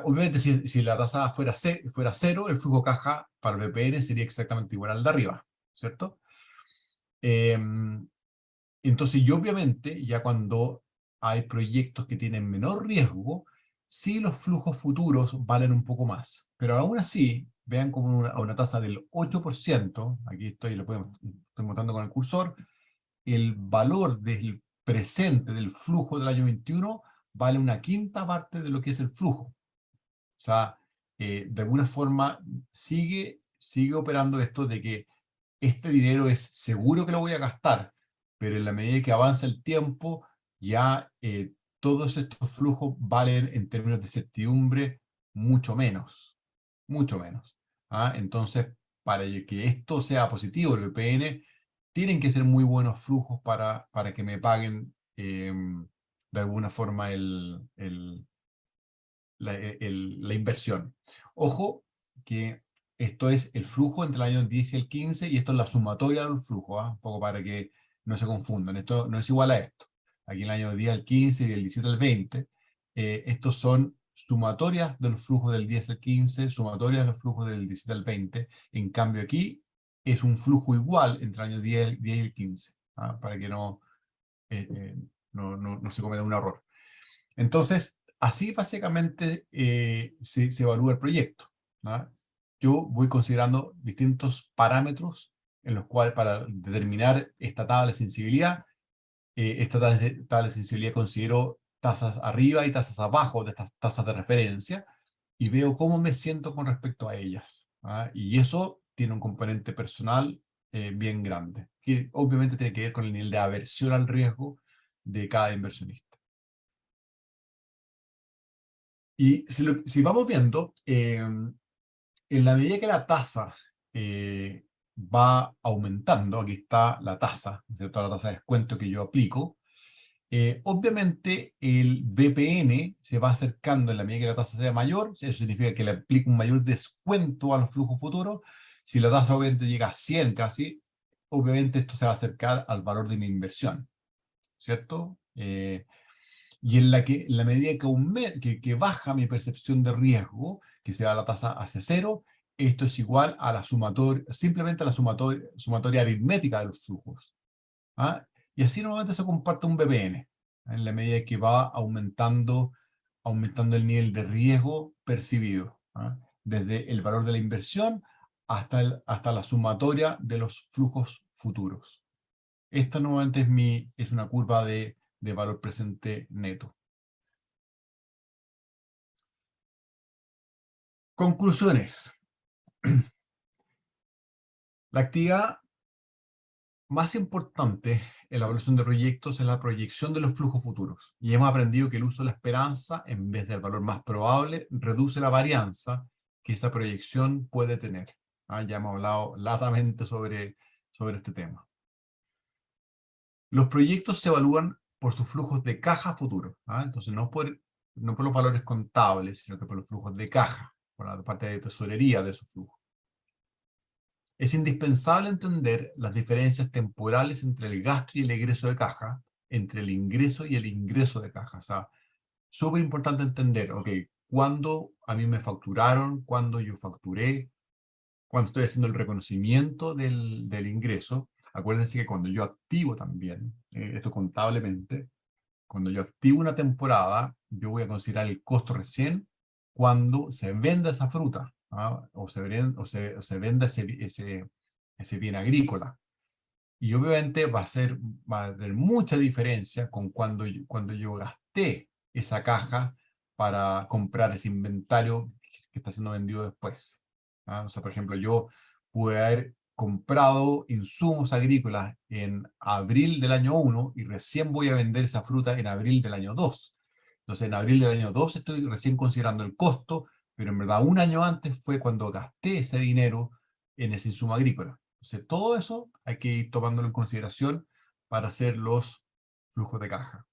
Obviamente, si la tasa fuera cero, el flujo caja para el VPN sería exactamente igual al de arriba, ¿cierto? Entonces, yo obviamente, ya cuando hay proyectos que tienen menor riesgo, sí los flujos futuros valen un poco más. Pero aún así, vean como a una tasa del 8%, aquí estoy mostrando con el cursor, el valor del presente del flujo del año 21 vale una quinta parte de lo que es el flujo. O sea, de alguna forma sigue operando esto de que este dinero es seguro que lo voy a gastar, pero en la medida que avanza el tiempo, ya todos estos flujos valen en términos de certidumbre mucho menos, mucho menos. ¿Ah? Entonces, para que esto sea positivo, el VPN, tienen que ser muy buenos flujos para que me paguen de alguna forma la inversión. Ojo que esto es el flujo entre el año 10 y el 15 y esto es la sumatoria del flujo, ¿ah? Un poco para que no se confundan. Esto no es igual a esto. Aquí en el año 10 al 15 y del 17 al 20, estos son sumatorias de los flujos del 10 al 15, sumatorias de los flujos del 17 al 20. En cambio aquí es un flujo igual entre el año 10 y el 15, ¿ah? Para que no se cometa un error. Entonces, así básicamente se evalúa el proyecto, ¿no? Yo voy considerando distintos parámetros en los cuales para determinar esta tabla de sensibilidad, tabla de sensibilidad considero tasas arriba y tasas abajo de estas tasas de referencia y veo cómo me siento con respecto a ellas. ¿Ah? Y eso tiene un componente personal bien grande, que obviamente tiene que ver con el nivel de aversión al riesgo de cada inversionista. Y si vamos viendo, en la medida que la tasa va aumentando, aquí está la tasa, ¿no es cierto? La tasa de descuento que yo aplico, obviamente el VPN se va acercando en la medida que la tasa sea mayor, eso significa que le aplico un mayor descuento a los flujos futuros. Si la tasa obviamente llega a 100 casi, obviamente esto se va a acercar al valor de mi inversión, ¿cierto? Y en la medida que baja mi percepción de riesgo, que se va la tasa hacia cero, esto es igual a la simplemente a la sumatoria aritmética de los flujos. ¿Ah? Y así normalmente se comparte un VPN, en la medida que va aumentando el nivel de riesgo percibido, ¿ah? Desde el valor de la inversión hasta la sumatoria de los flujos futuros. Esta nuevamente es una curva de valor presente neto. Conclusiones. La actividad más importante en la evaluación de proyectos es la proyección de los flujos futuros. Y hemos aprendido que el uso de la esperanza, en vez del valor más probable, reduce la varianza que esa proyección puede tener. Ya hemos hablado latamente sobre este tema. Los proyectos se evalúan por sus flujos de caja futuros. Entonces no por los valores contables, sino que por los flujos de caja, por la parte de tesorería de esos flujos. Es indispensable entender las diferencias temporales entre el gasto y el egreso de caja, entre el ingreso y el ingreso de caja. O sea, súper importante entender, ok, cuándo a mí me facturaron, cuándo yo facturé, cuando estoy haciendo el reconocimiento del ingreso. Acuérdense que cuando yo activo también, esto contablemente, cuando yo activo una temporada, yo voy a considerar el costo recién cuando se venda esa fruta, o se venda ese bien agrícola. Y obviamente va a haber mucha diferencia con cuando yo gasté esa caja para comprar ese inventario que está siendo vendido después. O sea, por ejemplo, yo pude haber comprado insumos agrícolas en abril del año 1 y recién voy a vender esa fruta en abril del año 2. Entonces, en abril del año 2 estoy recién considerando el costo, pero en verdad un año antes fue cuando gasté ese dinero en ese insumo agrícola. Entonces, todo eso hay que ir tomándolo en consideración para hacer los flujos de caja.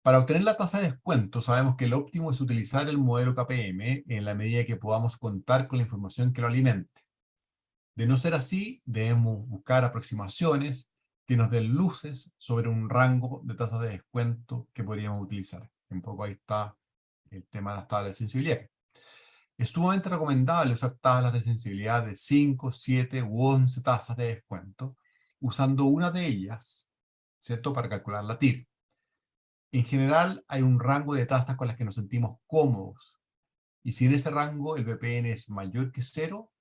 Para obtener la tasa de descuento, sabemos que lo óptimo es utilizar el modelo KPM en la medida que podamos contar con la información que lo alimente. De no ser así, debemos buscar aproximaciones que nos den luces sobre un rango de tasas de descuento que podríamos utilizar. Un poco ahí está el tema de las tablas de sensibilidad. Es sumamente recomendable usar tablas de sensibilidad de 5, 7 u 11 tasas de descuento, usando una de ellas, ¿cierto?, para calcular la TIR. En general, hay un rango de tasas con las que nos sentimos cómodos, y si en ese rango el BPN es mayor que 0,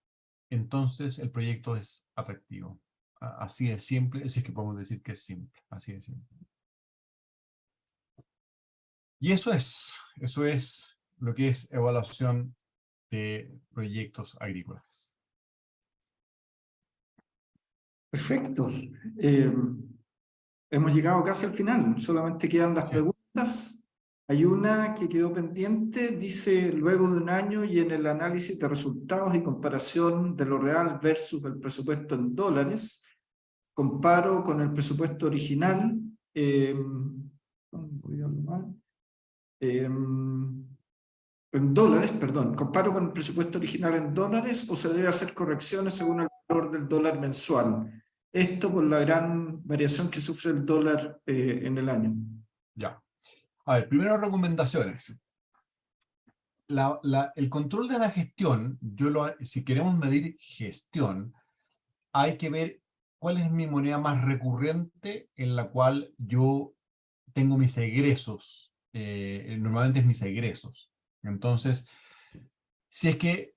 entonces el proyecto es atractivo. Así de simple, si es que podemos decir que es simple, así de simple. Y eso es lo que es evaluación de proyectos agrícolas. Perfecto. Hemos llegado casi al final, solamente quedan las preguntas. Hay una que quedó pendiente, dice, luego de un año y en el análisis de resultados y comparación de lo real versus el presupuesto en dólares, comparo con el presupuesto original, en dólares, perdón, comparo con el presupuesto original en dólares o se debe hacer correcciones según el valor del dólar mensual. Esto por la gran variación que sufre el dólar en el año. Ya. A ver, primero recomendaciones. El control de la gestión, si queremos medir gestión, hay que ver cuál es mi moneda más recurrente en la cual yo tengo mis egresos. Normalmente es mis egresos. Entonces, si es que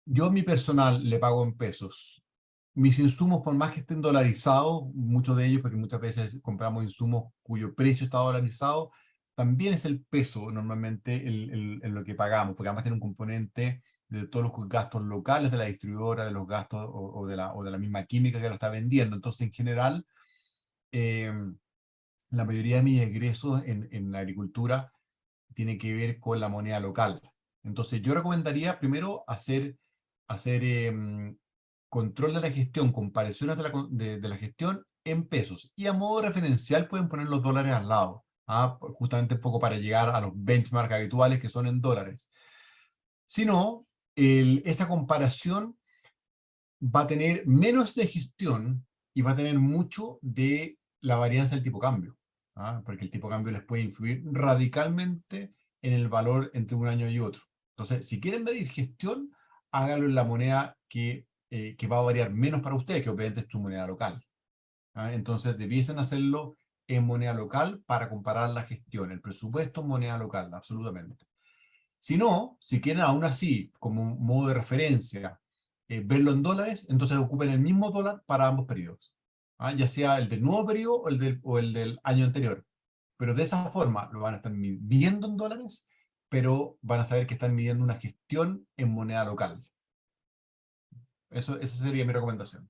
yo a mi personal le pago en pesos, mis insumos, por más que estén dolarizados, muchos de ellos, porque muchas veces compramos insumos cuyo precio está dolarizado, también es el peso normalmente en lo que pagamos, porque además tiene un componente de todos los gastos locales de la distribuidora, de los gastos o de la misma química que lo está vendiendo. Entonces, en general, la mayoría de mis egresos en la agricultura tiene que ver con la moneda local. Entonces, yo recomendaría primero hacer control de la gestión, comparaciones de la gestión en pesos. Y a modo referencial pueden poner los dólares al lado, justamente un poco para llegar a los benchmarks habituales que son en dólares. Si no, esa comparación va a tener menos de gestión y va a tener mucho de la varianza del tipo de cambio, porque el tipo de cambio les puede influir radicalmente en el valor entre un año y otro. Entonces, si quieren medir gestión, háganlo en la moneda que va a variar menos para ustedes, que obviamente es su moneda local. Entonces, debiesen hacerlo en moneda local para comparar la gestión, el presupuesto en moneda local, absolutamente. Si no, si quieren aún así, como un modo de referencia, verlo en dólares, entonces ocupen el mismo dólar para ambos periodos. Ya sea el del nuevo periodo o el del año anterior. Pero de esa forma lo van a estar midiendo en dólares, pero van a saber que están midiendo una gestión en moneda local. Esa sería mi recomendación.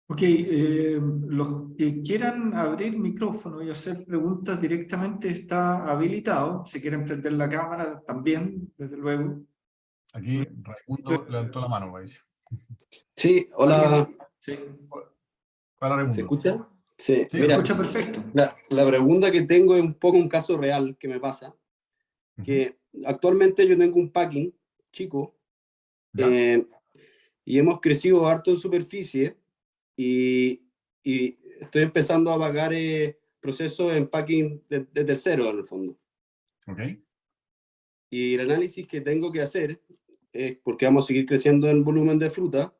Ok, los que quieran abrir micrófono y hacer preguntas directamente está habilitado. Si quieren prender la cámara también, desde luego. Aquí Raimundo levantó la mano, parece. Sí, hola. Sí. Hola, Raimundo. ¿Se escucha? Sí, Sí, Se mira, escucha perfecto. la pregunta que tengo es un poco un caso real que me pasa, que actualmente yo tengo un packing chico ¿Ya? y hemos crecido harto en superficie y estoy empezando a pagar procesos en packing desde cero en el fondo. Ok. Y el análisis que tengo que hacer es, porque vamos a seguir creciendo en volumen de fruta,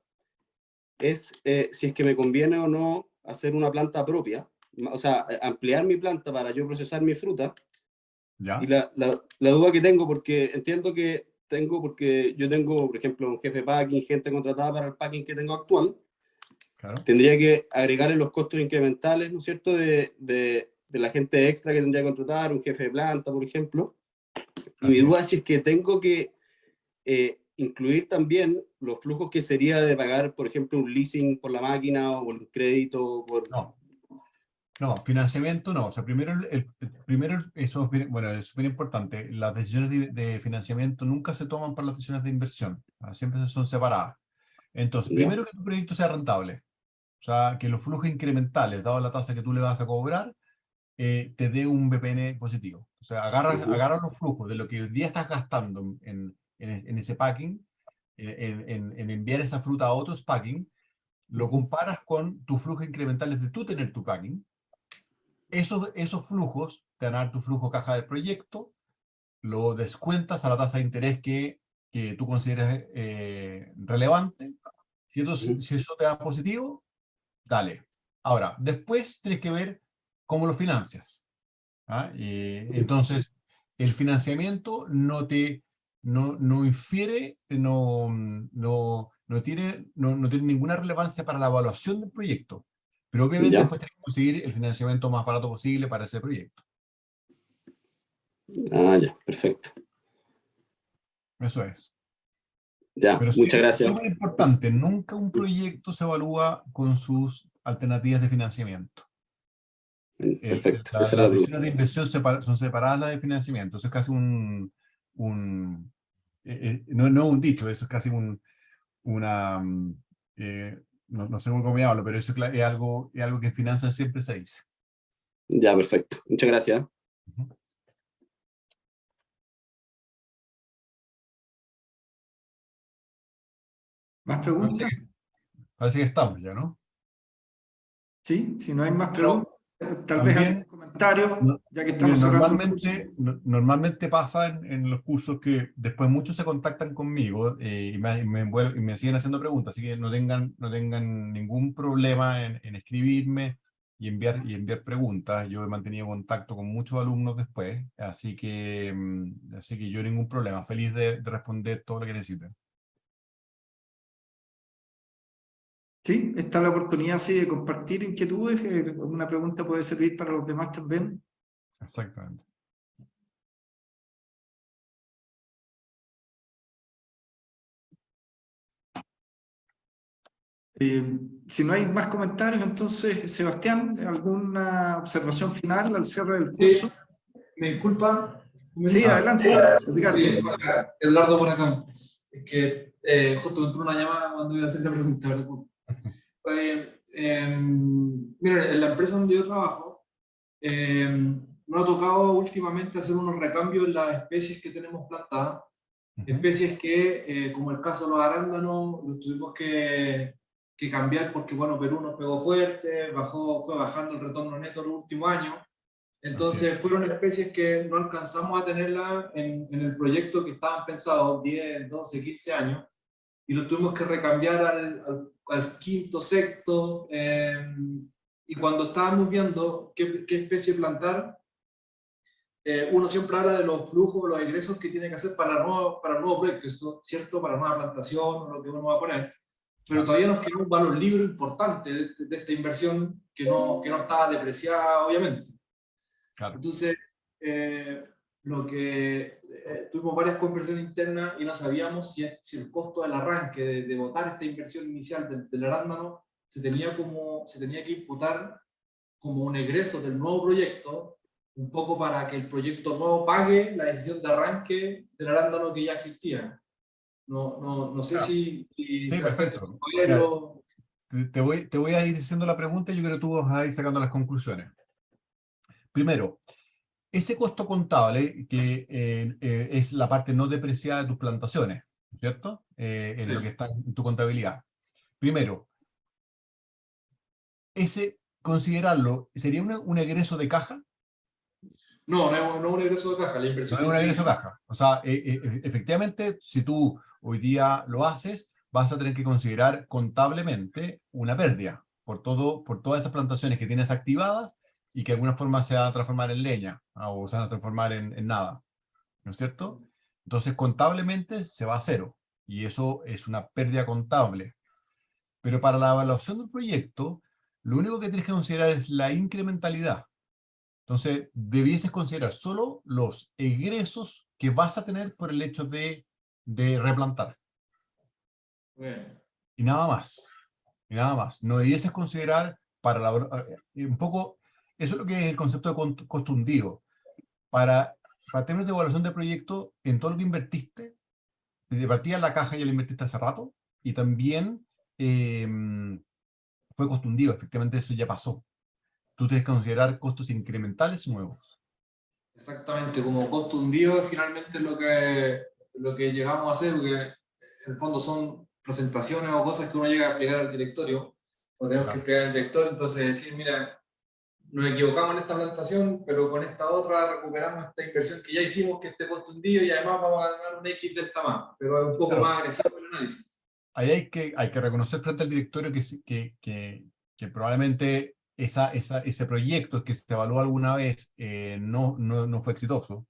es si es que me conviene o no hacer una planta propia, o sea, ampliar mi planta para yo procesar mi fruta. ¿Ya? Y la duda que tengo, porque entiendo que porque yo tengo, por ejemplo, un jefe de packing, gente contratada para el packing que tengo actual, Claro. tendría que agregarle los costos incrementales, ¿no es cierto?, de la gente extra que tendría que contratar, un jefe de planta, por ejemplo. Y mi Así duda es. es si es que tengo que incluir también los flujos que sería de pagar, por ejemplo, un leasing por la máquina o un crédito por... No, no, financiamiento no. O sea, primero, primero eso es bueno, es súper importante. Las decisiones de financiamiento nunca se toman para las decisiones de inversión. Siempre son separadas. Entonces, ¿Ya? primero que tu proyecto sea rentable. O sea, que los flujos incrementales, dado la tasa que tú le vas a cobrar, te dé un BPN positivo. O sea, agarras los flujos de lo que hoy día estás gastando en ese packing, en enviar esa fruta a otros packing, lo comparas con tus flujos incrementales de tú tener tu packing. Esos flujos te van a dar tu flujo caja del proyecto, lo descuentas a la tasa de interés que tú consideres relevante. Si eso te da positivo, dale. Ahora, después tienes que ver cómo lo financias. ¿Ah? Entonces, el financiamiento no infiere, no tiene ninguna relevancia para la evaluación del proyecto. Pero obviamente ¿Ya? después tienes que conseguir el financiamiento más barato posible para ese proyecto. Ah, ya, perfecto. Eso es. Ya, Pero sí, muchas gracias. súper importante, nunca un proyecto se evalúa con sus alternativas de financiamiento. Perfecto, esa era Las la duda. decisiones de inversión son separadas las de financiamiento. Eso es casi no es un dicho, eso es casi una, no sé cómo llamarlo, pero eso es algo que en finanzas siempre se dice. Ya, perfecto. Muchas gracias. Ujú. ¿Más Parece preguntas? que, parece que estamos ya, ¿no? Sí, si no hay más Bueno, preguntas, tal vez algún también comentario, ya que mire, estamos cerrando el curso. normalmente pasa en los cursos que después muchos se contactan conmigo y me siguen haciendo preguntas, así que no tengan ningún problema en escribirme y enviar preguntas. Yo he mantenido contacto con muchos alumnos después, así que yo ningún problema, feliz de responder todo lo que necesiten. Sí, está la oportunidad sí, de compartir inquietudes, que una pregunta puede servir para los demás también. Exactamente. Si no hay más comentarios, entonces, Sebastián, ¿alguna observación final al cierre del Sí, curso? me disculpa. Sí, Ah, adelante, Ricardo. Sí, Eduardo por acá. Es que justo me entró una llamada cuando iba a hacer la pregunta, ¿verdad? Mira, en la empresa donde yo trabajo, nos ha tocado últimamente hacer unos recambios en las especies que tenemos plantadas. Especies que, como el caso de los arándanos, los tuvimos que cambiar porque, bueno, Perú nos pegó fuerte, fue bajando el retorno neto los últimos años. así es. Entonces fueron especies que no alcanzamos a tenerla en el proyecto que estaban pensados 10, 12, 15 años y los tuvimos que recambiar al quinto, sexto. Y cuando estábamos viendo qué especie plantar, uno siempre habla de los flujos, los egresos que tiene que hacer para el nuevo proyecto, esto, ¿cierto? Para nueva plantación, o lo que uno va a poner. Pero Claro, todavía nos queda un valor libre importante de esta inversión que no estaba depreciada, obviamente. claro. Entonces, tuvimos varias conversaciones internas y no sabíamos si el costo del arranque, de botar esta inversión inicial del arándano, se tenía que imputar como un egreso del nuevo proyecto, un poco para que el proyecto nuevo pague la decisión de arranque del arándano que ya existía. no sé Claro. si Sí, se perfecto. modelo. Te voy a ir diciendo la pregunta y yo creo que tú vas a ir sacando las conclusiones. Primero, ese costo contable que es la parte no depreciada de tus plantaciones, ¿cierto? Es Sí. lo que está en tu contabilidad. Primero, ese considerarlo, ¿sería un egreso de caja? No es un egreso de caja, la No inversión es que un se egreso hizo. de caja. O sea, efectivamente, si tú hoy día lo haces, vas a tener que considerar contablemente una pérdida por todas esas plantaciones que tienes activadas y que de alguna forma se van a transformar en leña o se van a transformar en nada, ¿no es cierto? Entonces, contablemente se va a cero y eso es una pérdida contable. Pero para la evaluación del proyecto, lo único que tienes que considerar es la incrementalidad. Entonces, debieses considerar solo los egresos que vas a tener por el hecho de replantar. Bueno, Y nada más. Y nada más. No debieses considerar para un poco, eso es lo que es el concepto de costo hundido. Para términos de evaluación de proyecto, en todo lo que invertiste, de partida la caja ya la invertiste hace rato, y también fue costo hundido. Efectivamente, eso ya pasó. Tú tienes que considerar costos incrementales nuevos. exactamente, como costo hundido finalmente es lo que llegamos a hacer, porque en el fondo son presentaciones o cosas que uno llega a explicar al directorio, o tenemos que Claro. explicar al directorio, entonces decir, mira, nos equivocamos en esta plantación, pero con esta otra recuperamos esta inversión que ya hicimos, que este costo hundido, y además vamos a ganar un X del tamaño, pero es un poco Claro. más agresivo el análisis. Ahí hay que reconocer frente al directorio que probablemente ese proyecto que se evaluó alguna vez no fue exitoso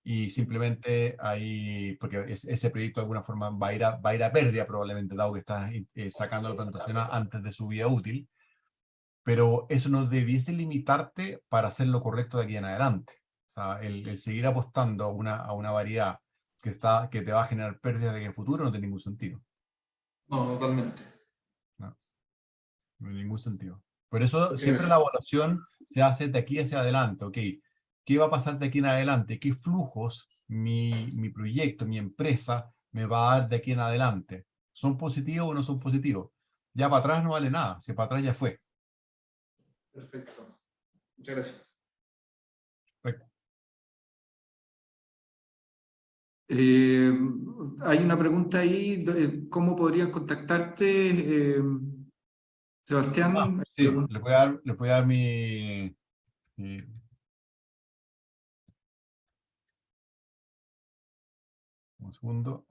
y simplemente ahí, porque ese proyecto de alguna forma va a ir a pérdida probablemente, dado que estás sacando la plantación antes de su vida útil, pero eso no debiese limitarte para hacer lo correcto de aquí en adelante. O sea, el seguir apostando a una variedad que te va a generar pérdidas de aquí en el futuro no tiene ningún sentido. No, totalmente. No. No hay ningún sentido. Por eso Porque siempre la evaluación se hace de aquí hacia adelante. Ok, ¿qué va a pasar de aquí en adelante? ¿Qué flujos mi proyecto, mi empresa me va a dar de aquí en adelante? ¿Son positivos o no son positivos? Ya para atrás no vale nada, si para atrás ya fue. perfecto. Muchas gracias. Eh, Hay una pregunta ahí, ¿cómo podrían contactarte? Sebastián, Sí, les voy a dar mi- un segundo.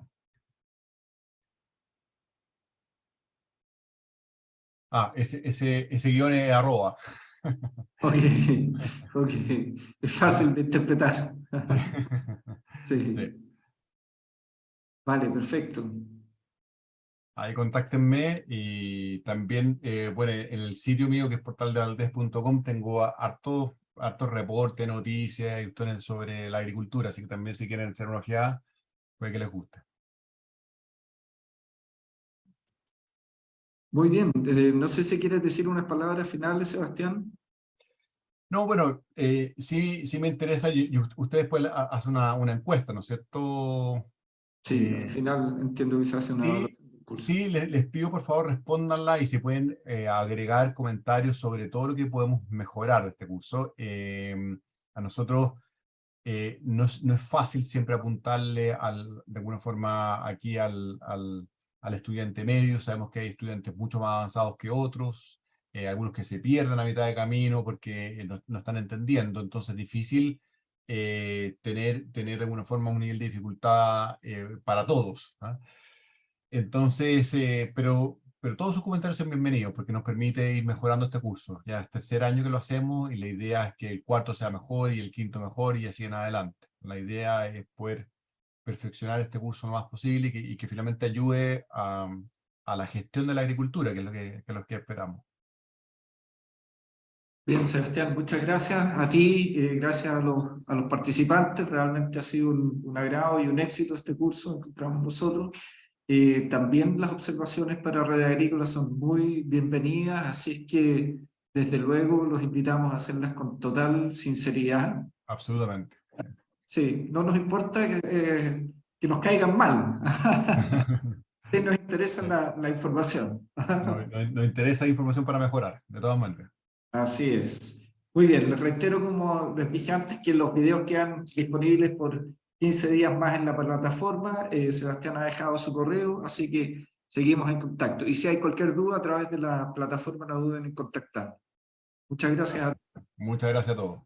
Ese guión es arroba. ok, ok, es fácil de interpretar. Sí. Sí, vale, perfecto. Ahí contáctenme y también, bueno, en el sitio mío que es portaldevaldes.com tengo hartos reportes, noticias y cuestiones sobre la agricultura, así que también si quieren echar una ojeada, puede que les guste. Muy bien, no sé si quieres decir unas palabras finales, Sebastián. No, bueno, sí me interesa, ustedes pueden hacer una encuesta, ¿no es cierto? Sí, al final entiendo que se hace una Sí, evaluación del curso. sí, les pido por favor respóndanla y si pueden agregar comentarios sobre todo lo que podemos mejorar de este curso. A nosotros no es fácil siempre apuntarle de alguna forma aquí al estudiante medio. Sabemos que hay estudiantes mucho más avanzados que otros, algunos que se pierden a mitad de camino porque no están entendiendo, entonces es difícil tener de alguna forma un nivel de dificultad para todos, ¿ah? Entonces, pero todos sus comentarios son bienvenidos porque nos permite ir mejorando este curso. Ya es tercer año que lo hacemos y la idea es que el cuarto sea mejor y el quinto mejor y así en adelante. La idea es poder perfeccionar este curso lo más posible y que finalmente ayude a la gestión de la agricultura, que es lo que esperamos. Bien, Sebastián, muchas gracias a ti, gracias a los participantes. Realmente ha sido un agrado y un éxito este curso que encontramos nosotros. También las observaciones para Red Agrícola son muy bienvenidas, así es que desde luego los invitamos a hacerlas con total sinceridad. Absolutamente. Sí, no nos importa que que nos caigan mal. Sí, nos interesa la información. Nos interesa información para mejorar, de todas maneras. Así es. Muy bien, les reitero, como les dije antes, que los videos quedan disponibles por 15 días más en la plataforma. Sebastián ha dejado su correo, así que seguimos en contacto. Y si hay cualquier duda a través de la plataforma, no duden en contactar. Muchas gracias a Muchas gracias a todos.